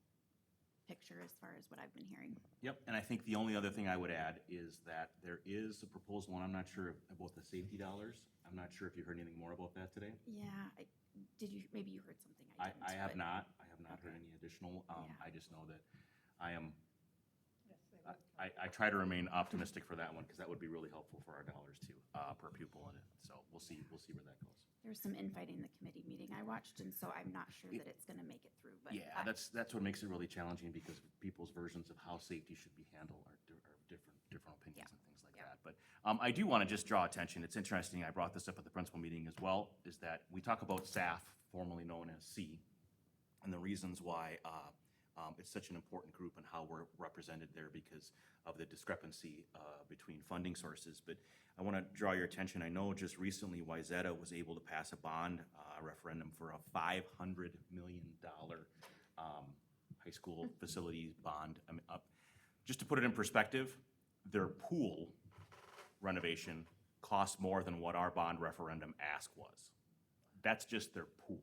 picture as far as what I've been hearing. Yep, and I think the only other thing I would add is that there is a proposal, and I'm not sure about the safety dollars. I'm not sure if you heard anything more about that today. Yeah, maybe you heard something I didn't, have but- not. I have not heard any additional. I just know that I am. I try to remain optimistic for that one, because that would be really helpful for our dollars too, per pupil in it. So we'll see where that goes. There was some infighting in the committee meeting I watched, and so I'm not sure that it's going to make it through. But Yeah, that's what makes it really challenging, because people's versions of how safety should be handled are different opinions and things like that. But I do want to just draw attention. It's interesting. I brought this up at the principal meeting as well. Is that we talk about SAF, formerly known as C, and the reasons why it's such an important group and how we're represented there because of the discrepancy between funding sources. But I want to draw your attention. I know just recently Wayzata was able to pass a bond referendum for a $500 million high school facility bond. Just to put it in perspective, their pool renovation costs more than what our bond referendum ask was. That's just their pool.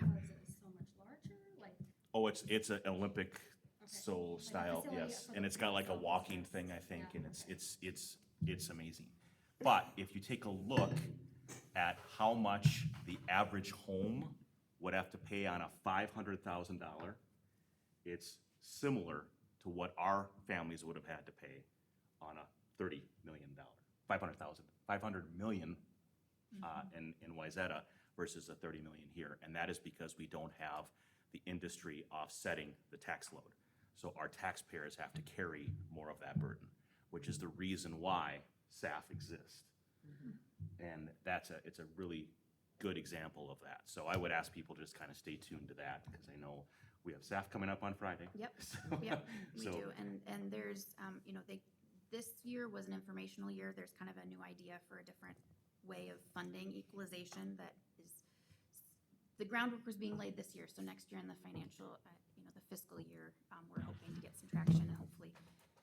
How is it so much larger? Like, Oh, it's an Olympic Soul Like a style, facility yes, for and the it's got like a Olympic walking Soul, thing, I yes. think, Yeah, and it's amazing. But if you take a look at how much the average home would have to pay on a $500,000, it's similar to what our families would have had to pay on a $30 million, 500 million in Wayzata versus a 30 million here. And that is because we don't have the industry offsetting the tax load. So our taxpayers have to carry more of that burden, which is the reason why SAF exists. And it's a really good example of that. So I would ask people to just kind of stay tuned to that, because I know we have SAF coming up on Friday. Yep, So- yep, we so- do, and there's, you know, this year was an informational year, there's kind of a new idea for a different way of funding equalization that is, the groundwork was being laid this year, so next year in the financial, you know, the fiscal year, we're hoping to get some traction and hopefully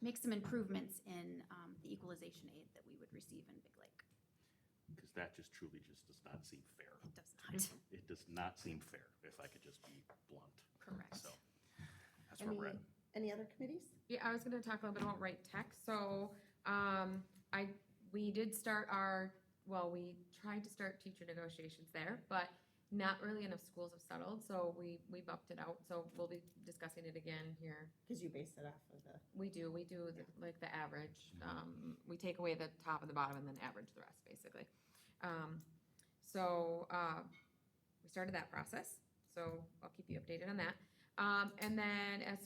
make some improvements in, the equalization aid that we would receive in Big Lake. Because that just truly just does not seem fair. It does not. It does not seem fair, if I could just be blunt. Correct. So, that's where we're at. Any other committees? Yeah, I was gonna talk a little bit about Right Tech. So, we did start we tried to start teacher negotiations there, but not really enough schools have settled, so we bumped it out. So we'll be discussing it again here. Because you base it off of the. We do like the average. We take away the top and the bottom and then average the rest, basically. We started that process, so I'll keep you updated on that. And then as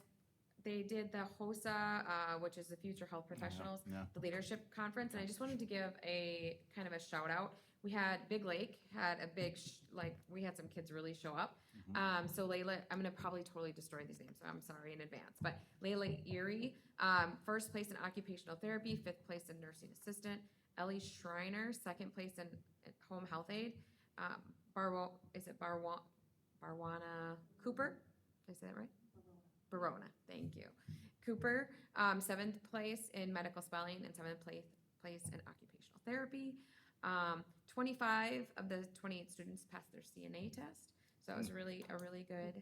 they did the HOSA, which is the Future Health Professionals, yeah. the leadership conference, and I just wanted to give a kind of a shout out. We had Big Lake had a big, we had some kids really show up. So Layla, I'm gonna probably totally destroy these names, so I'm sorry in advance. But Layla Erie, first place in occupational therapy, 5th place in nursing assistant. Ellie Schreiner, 2nd place in home health aide. Barwana Cooper? Did I say that right? Barona, thank you. Cooper, 7th place in medical spelling and 7th place in occupational therapy. 25 of the 28 students passed their CNA test. So it was a really good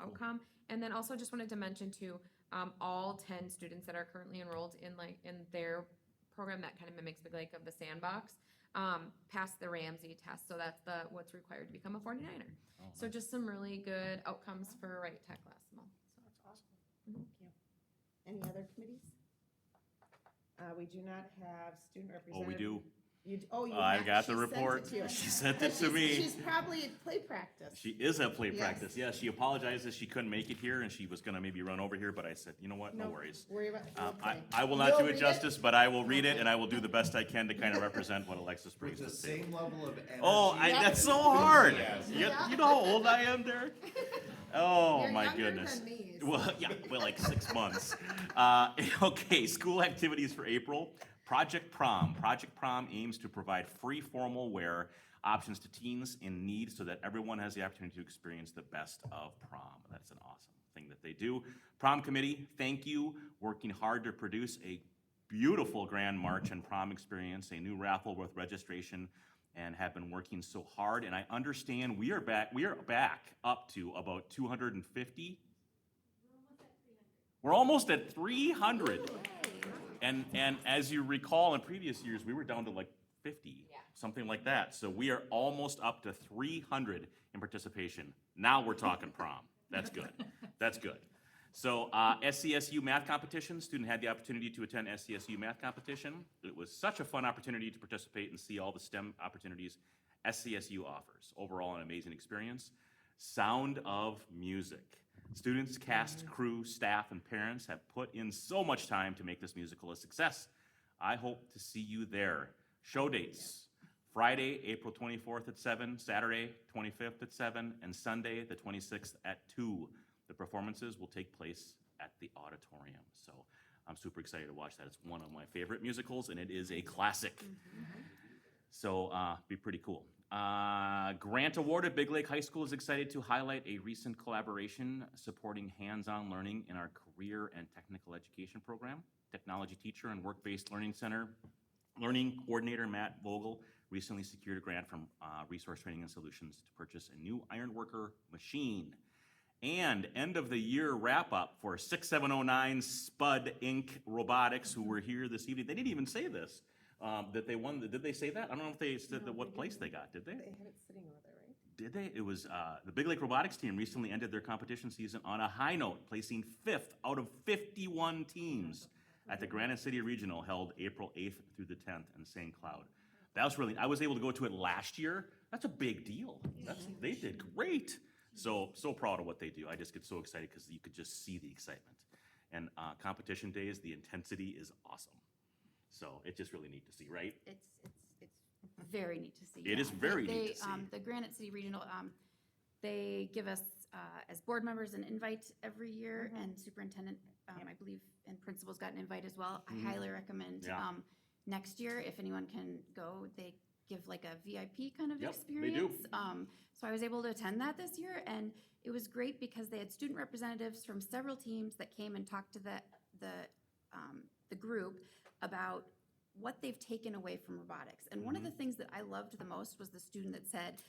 outcome. And then also just wanted to mention too, all 10 students that are currently enrolled in their program that kind of mimics Big Lake of the Sandbox, passed the Ramsey test. So that's what's required to become a 49er. So just some really good outcomes for Right Tech last month. So that's awesome. Thank you. Any other committees? We do not have student Oh, representative. we do. You I got she the sent it report. to you. She sent it But to she's- me. She's probably at play practice. She is at play Yes. practice. Yeah, she apologizes. She couldn't make it here, and she was gonna maybe run over here, but I said, you know what? No worries. Worry about, okay. I will not You'll do it read justice, but I will read it, and I will do the best I can to kind of represent what Alexis brings to With the the table. same level of energy. Oh, that's so hard. You know how old I am, Derek? Oh, You're my younger goodness. than me, Well, yeah, well, like 6 months. Okay, school activities for April. Project Prom. Project Prom aims to provide free formal wear options to teens in need so that everyone has the opportunity to experience the best of prom. That's an awesome thing that they do. Prom committee, thank you. Working hard to produce a beautiful grand march and prom experience, a new raffle with registration, and have been working so hard. And I understand we are back up to about 250. We're almost at 300. And as you recall, in previous years, we were down to like 50, something like that. So we are almost up to 300 in participation. Now we're talking prom. That's good. That's good. So SCSU math competition, student had the opportunity to attend SCSU math competition. It was such a fun opportunity to participate and see all the STEM opportunities SCSU offers. Overall, an amazing experience. Sound of Music. Students, cast, crew, staff, and parents have put in so much time to make this musical a success. I hope to see you there. Show dates: Friday, April 24th at 7, Saturday, 25th at 7, and Sunday, the 26th at 2. The performances will take place at the auditorium. So I'm super excited to watch that. It's one of my favorite musicals, and it is a classic. So be pretty cool. Grant awarded. Big Lake High School is excited to highlight a recent collaboration supporting hands-on learning in our career and technical education program. technology teacher and work-based learning center learning coordinator Matt Vogel recently secured a grant from Resource Training and Solutions to purchase a new ironworker machine. And end of the year wrap up for 6709 Spud Inc. Robotics, who were here this evening. They didn't even say this, that they won. Did they say that? I don't know if they said what place they got. Did they? They had it sitting over there, right? Did they? It was the Big Lake Robotics team recently ended their competition season on a high note, placing 5th out of 51 teams at the Granite City Regional held April 8th through the 10th in St. Cloud. That was really, I was able to go to it last year. That's a big deal. They did great. So proud of what they do. I just get so excited because you could just see the excitement. And competition days, the intensity is awesome. So it's just really neat to see, right? It's very neat to see. It is very neat to see. The Granite City Regional, they give us, as board members, an invite every year, and superintendent, I believe, and principals got an invite as well. I highly recommend Yeah. next year, if anyone can go, they give like a VIP kind of Yep, they do. experience. So I was able to attend that this year, and it was great because they had student representatives from several teams that came and talked to the group about what they've taken away from robotics. And one of the things that I loved the most was the student that said,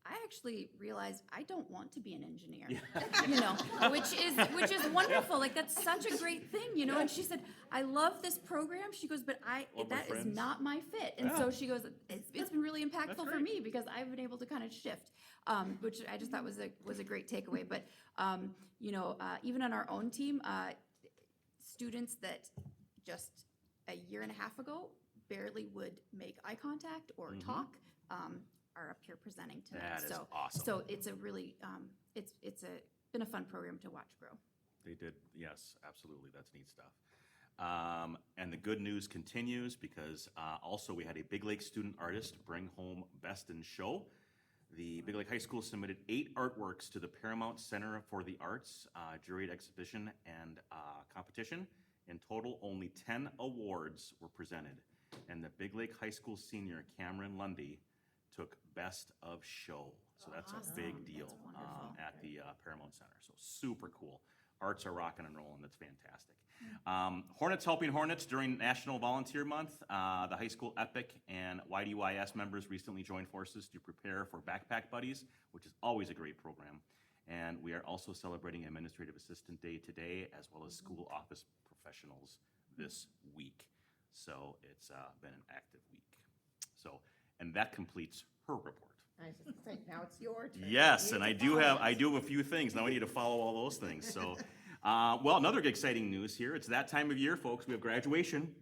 I actually realized I don't want to be an engineer, you know, which is wonderful. Like, that's such a great thing, you know. And she said, I love this program. She goes, but that is not my fit. And so she goes, it's been really impactful for me because I've been able to kind of shift, which I just thought was a great takeaway. But you know, even on our own team, students that just a year and a half ago barely would make eye contact or talk. Are up here presenting tonight. That is so awesome. So it's a really it's been a fun program to watch grow. They did, yes, absolutely. That's neat stuff. And the good news continues because also we had a Big Lake student artist bring home Best in Show. The Big Lake High School submitted 8 artworks to the Paramount Center for the Arts juried exhibition and competition. In total, only 10 awards were presented. And the Big Lake High School senior Cameron Lundy took Best of Show. So that's a big deal at the Paramount Center. So super cool. Arts are rocking and rolling. That's fantastic. Hornets Helping Hornets during National Volunteer Month. The high school EPIC and YDYS members recently joined forces to prepare for Backpack Buddies, which is always a great program. And we are also celebrating Administrative Assistant Day today, as well as School Office Professionals this week. So it's been an active week. So, and that completes her report. I was just saying, now it's your turn. Yes, You and need I to do follow have it. a few things. Now I need to follow all those things. So, well, another exciting news here. It's that time of year, folks. We have graduation,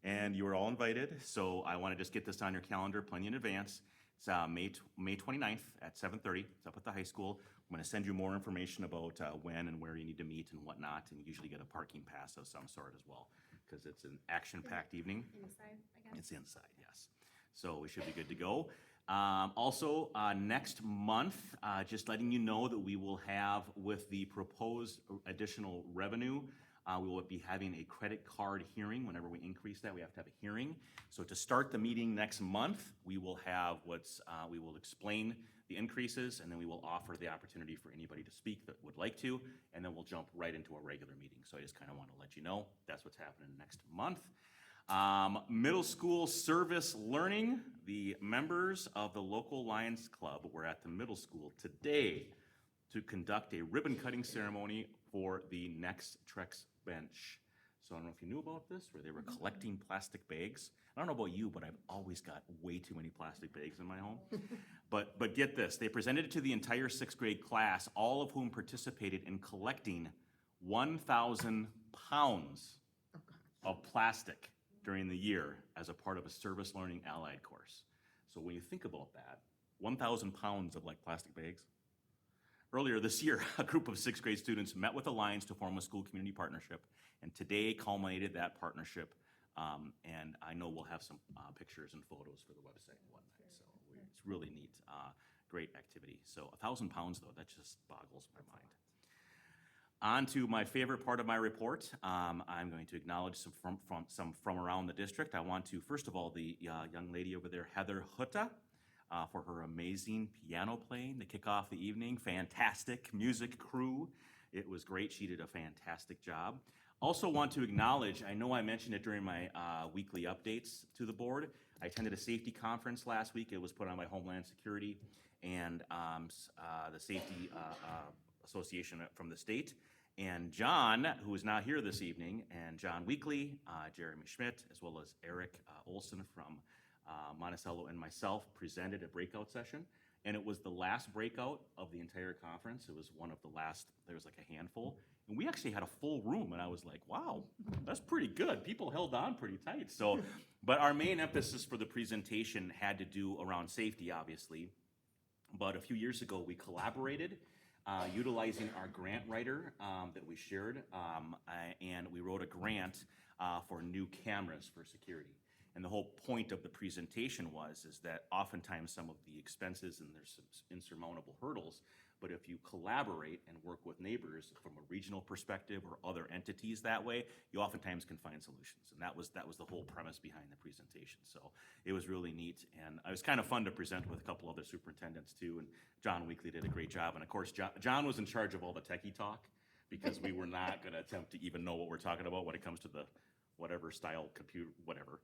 and you are all invited. So I want to just get this on your calendar plenty in advance. It's May 29th at 7:30. It's up at the high school. I'm going to send you more information about when and where you need to meet and whatnot, and you usually get a parking pass of some sort as well, because it's an action-packed evening. Inside, I guess. It's inside, yes. So we should be good to go. Also, next month, just letting you know that we will have, with the proposed additional revenue, we will be having a credit card hearing. Whenever we increase that, we have to have a hearing. So to start the meeting next month, we will have we will explain the increases, and then we will offer the opportunity for anybody to speak that would like to, and then we'll jump right into a regular meeting. So I just kind of want to let you know that's what's happening next month. Middle school service learning. The members of the local Lions Club were at the middle school today to conduct a ribbon cutting ceremony for the Next Trex bench. So I don't know if you knew about this, where they were collecting plastic bags. I don't know about you, but I've always got way too many plastic bags in my home. But get this, they presented it to the entire 6th grade class, all of whom participated in collecting 1,000 pounds of plastic during the year as a part of a service learning allied course. So when you think about that, 1,000 pounds of like plastic bags. Earlier this year, a group of 6th grade students met with the Lions to form a school community partnership, and today culminated that partnership. And I know we'll have some pictures and photos for the website and whatnot. So it's really neat, great activity. So 1,000 pounds though, that just boggles my mind. On to my favorite part of my report. I'm going to acknowledge some from around the district. I want to, first of all, the young lady over there, Heather Hutta, for her amazing piano playing to kick off the evening. Fantastic music crew. It was great. She did a fantastic job. Also want to acknowledge, I know I mentioned it during my weekly updates to the board. I attended a safety conference last week. It was put on by Homeland Security and the Safety Association from the state. And John, who is not here this evening, and John Weekly, Jeremy Schmidt, as well as Eric Olson from Monticello and myself presented a breakout session. And it was the last breakout of the entire conference. It was one of the last, there was like a handful. And we actually had a full room, and I was like, wow, that's pretty good. People held on pretty tight. So, but our main emphasis for the presentation had to do around safety, obviously. But a few years ago, we collaborated utilizing our grant writer that we shared, and we wrote a grant for new cameras for security. And the whole point of the presentation is that oftentimes some of the expenses and there's some insurmountable hurdles, but if you collaborate and work with neighbors from a regional perspective or other entities that way, you oftentimes can find solutions. And that was the whole premise behind the presentation. So it was really neat, and it was kind of fun to present with a couple other superintendents too. And John Weekly did a great job. And of course, John was in charge of all the techie talk, because we were not going to attempt to even know what we're talking about when it comes to the whatever style computer, whatever.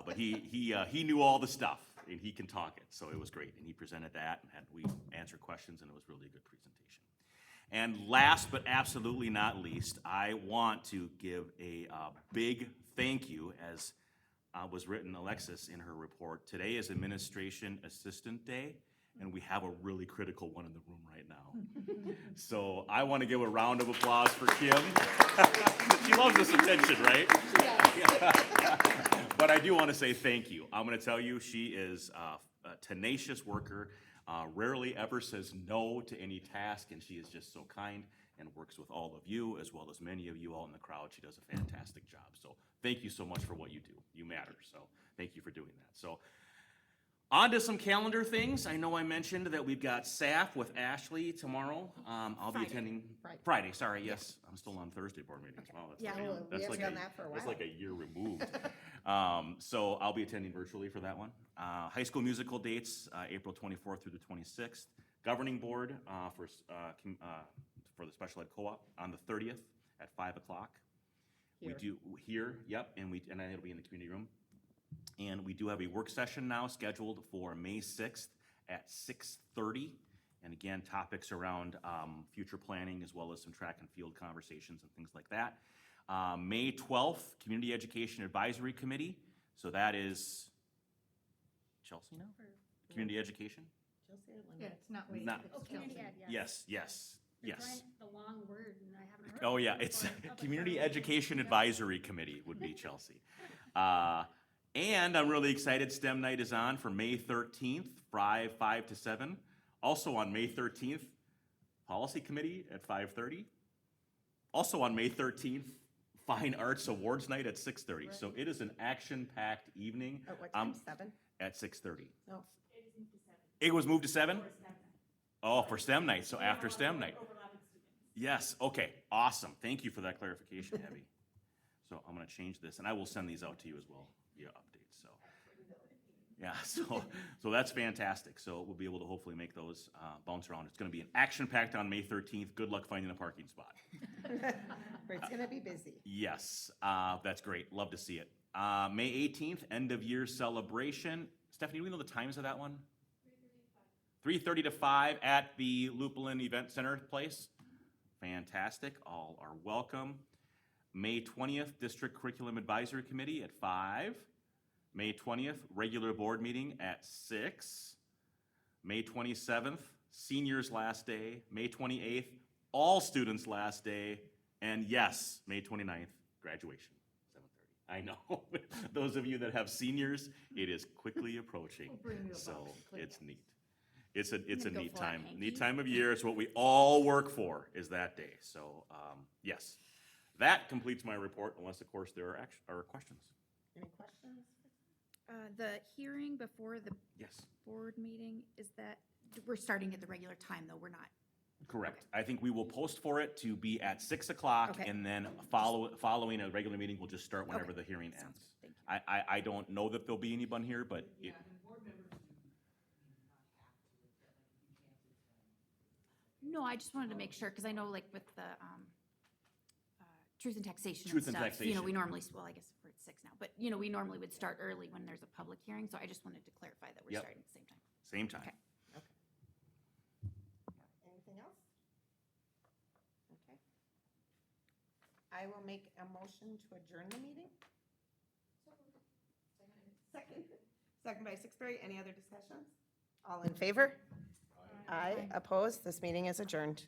But he knew all the stuff, and he can talk it, so it was great. And he presented that, and we answered questions, and it was really a good presentation. And last but absolutely not least, I want to give a big thank you, as was written Alexis in her report. Today is Administration Assistant Day, and we have a really critical one in the room right now. So I want to give a round of applause for Kim. She loves this attention, right? But I do want to say thank you. I'm going to tell you, she is a tenacious worker, rarely ever says no to any task, and she is just so kind and works with all of you, as well as many of you all in the crowd. She does a fantastic job. So thank you so much for what you do. You matter. So thank you for doing that. So on to some calendar things. I know I mentioned that we've got SAF with Ashley tomorrow. I'll be attending Friday. Sorry, yes, I'm still on Thursday board meetings. Wow, that's Yeah, like, well, we that's haven't like done that for a that's while. like a year removed. So I'll be attending virtually for that one. High school musical dates, April 24th through the 26th. Governing board for the special ed co-op on the 30th at 5 o'clock. We do here, yep, and then it'll be in the community room. And we do have a work session now scheduled for May 6th at 6:30. And again, topics around future planning, as well as some track and field conversations and things like that. May 12th, Community Education Advisory Committee. So that is Chelsea now? Community Education? Yeah, it's not waiting. Not- It's community Chelsea. ed, yes. Yes. I'm Yes. trying the long word and I haven't heard. Oh, it yeah, before. it's Public Community Service. Education Advisory Committee would be Chelsea. And I'm really excited, STEM Night is on for May 13th, 5 to 7. Also on May 13th, Policy Committee at 5:30. Also on May 13th, Fine Arts Awards Night at 6:30. So it is an action-packed evening. At what time, 7? At 6:30. No. It was moved to 7? Oh, for STEM Night, so after STEM Night. Yes, okay, awesome. Thank you for that clarification, Abby. So I'm gonna change this, and I will send these out to you as well via updates, so. Yeah, so that's fantastic. So we'll be able to hopefully make those bounce around. It's gonna be an action-packed on May 13th. Good luck finding a parking spot. It's gonna be busy. Yes, that's great. Love to see it. May 18th, end of year celebration. Stephanie, do we know the times of that one? 3:30 to 5 at the Lupulin Event Center place. Fantastic. All are welcome. May 20th, District Curriculum Advisory Committee at 5. May 20th, regular board meeting at 6. May 27th, seniors last day. May 28th, all students last day. And yes, May 29th, graduation, 7:30. I know. Those of you that have seniors, it is quickly approaching. So it's neat. It's a neat time. Neat time of year. It's what we all work for, is that day. So yes, that completes my report, unless of course there are questions. Any questions? The hearing before the Yes. board meeting, is that, we're starting at the regular time, though, we're not? Correct. I think we will post for it to be at 6 o'clock, Okay. and then following a regular meeting, we'll just start whenever the hearing ends. Thank you. I don't know that there'll be anyone here, but it, No, I just wanted to make sure, because I know like with the Truth and taxation and Truth and stuff. You know, we taxation. normally, well, I guess we're at 6 now, but, you know, we normally would start early when there's a public hearing, so I just wanted to clarify that we're Yep. starting at the same time. Same time. Okay. Anything else? Okay. I will make a motion to adjourn the meeting. Second. Second by Sixberry. Any other discussions? All in favor? Aye. Opposed? This meeting is adjourned.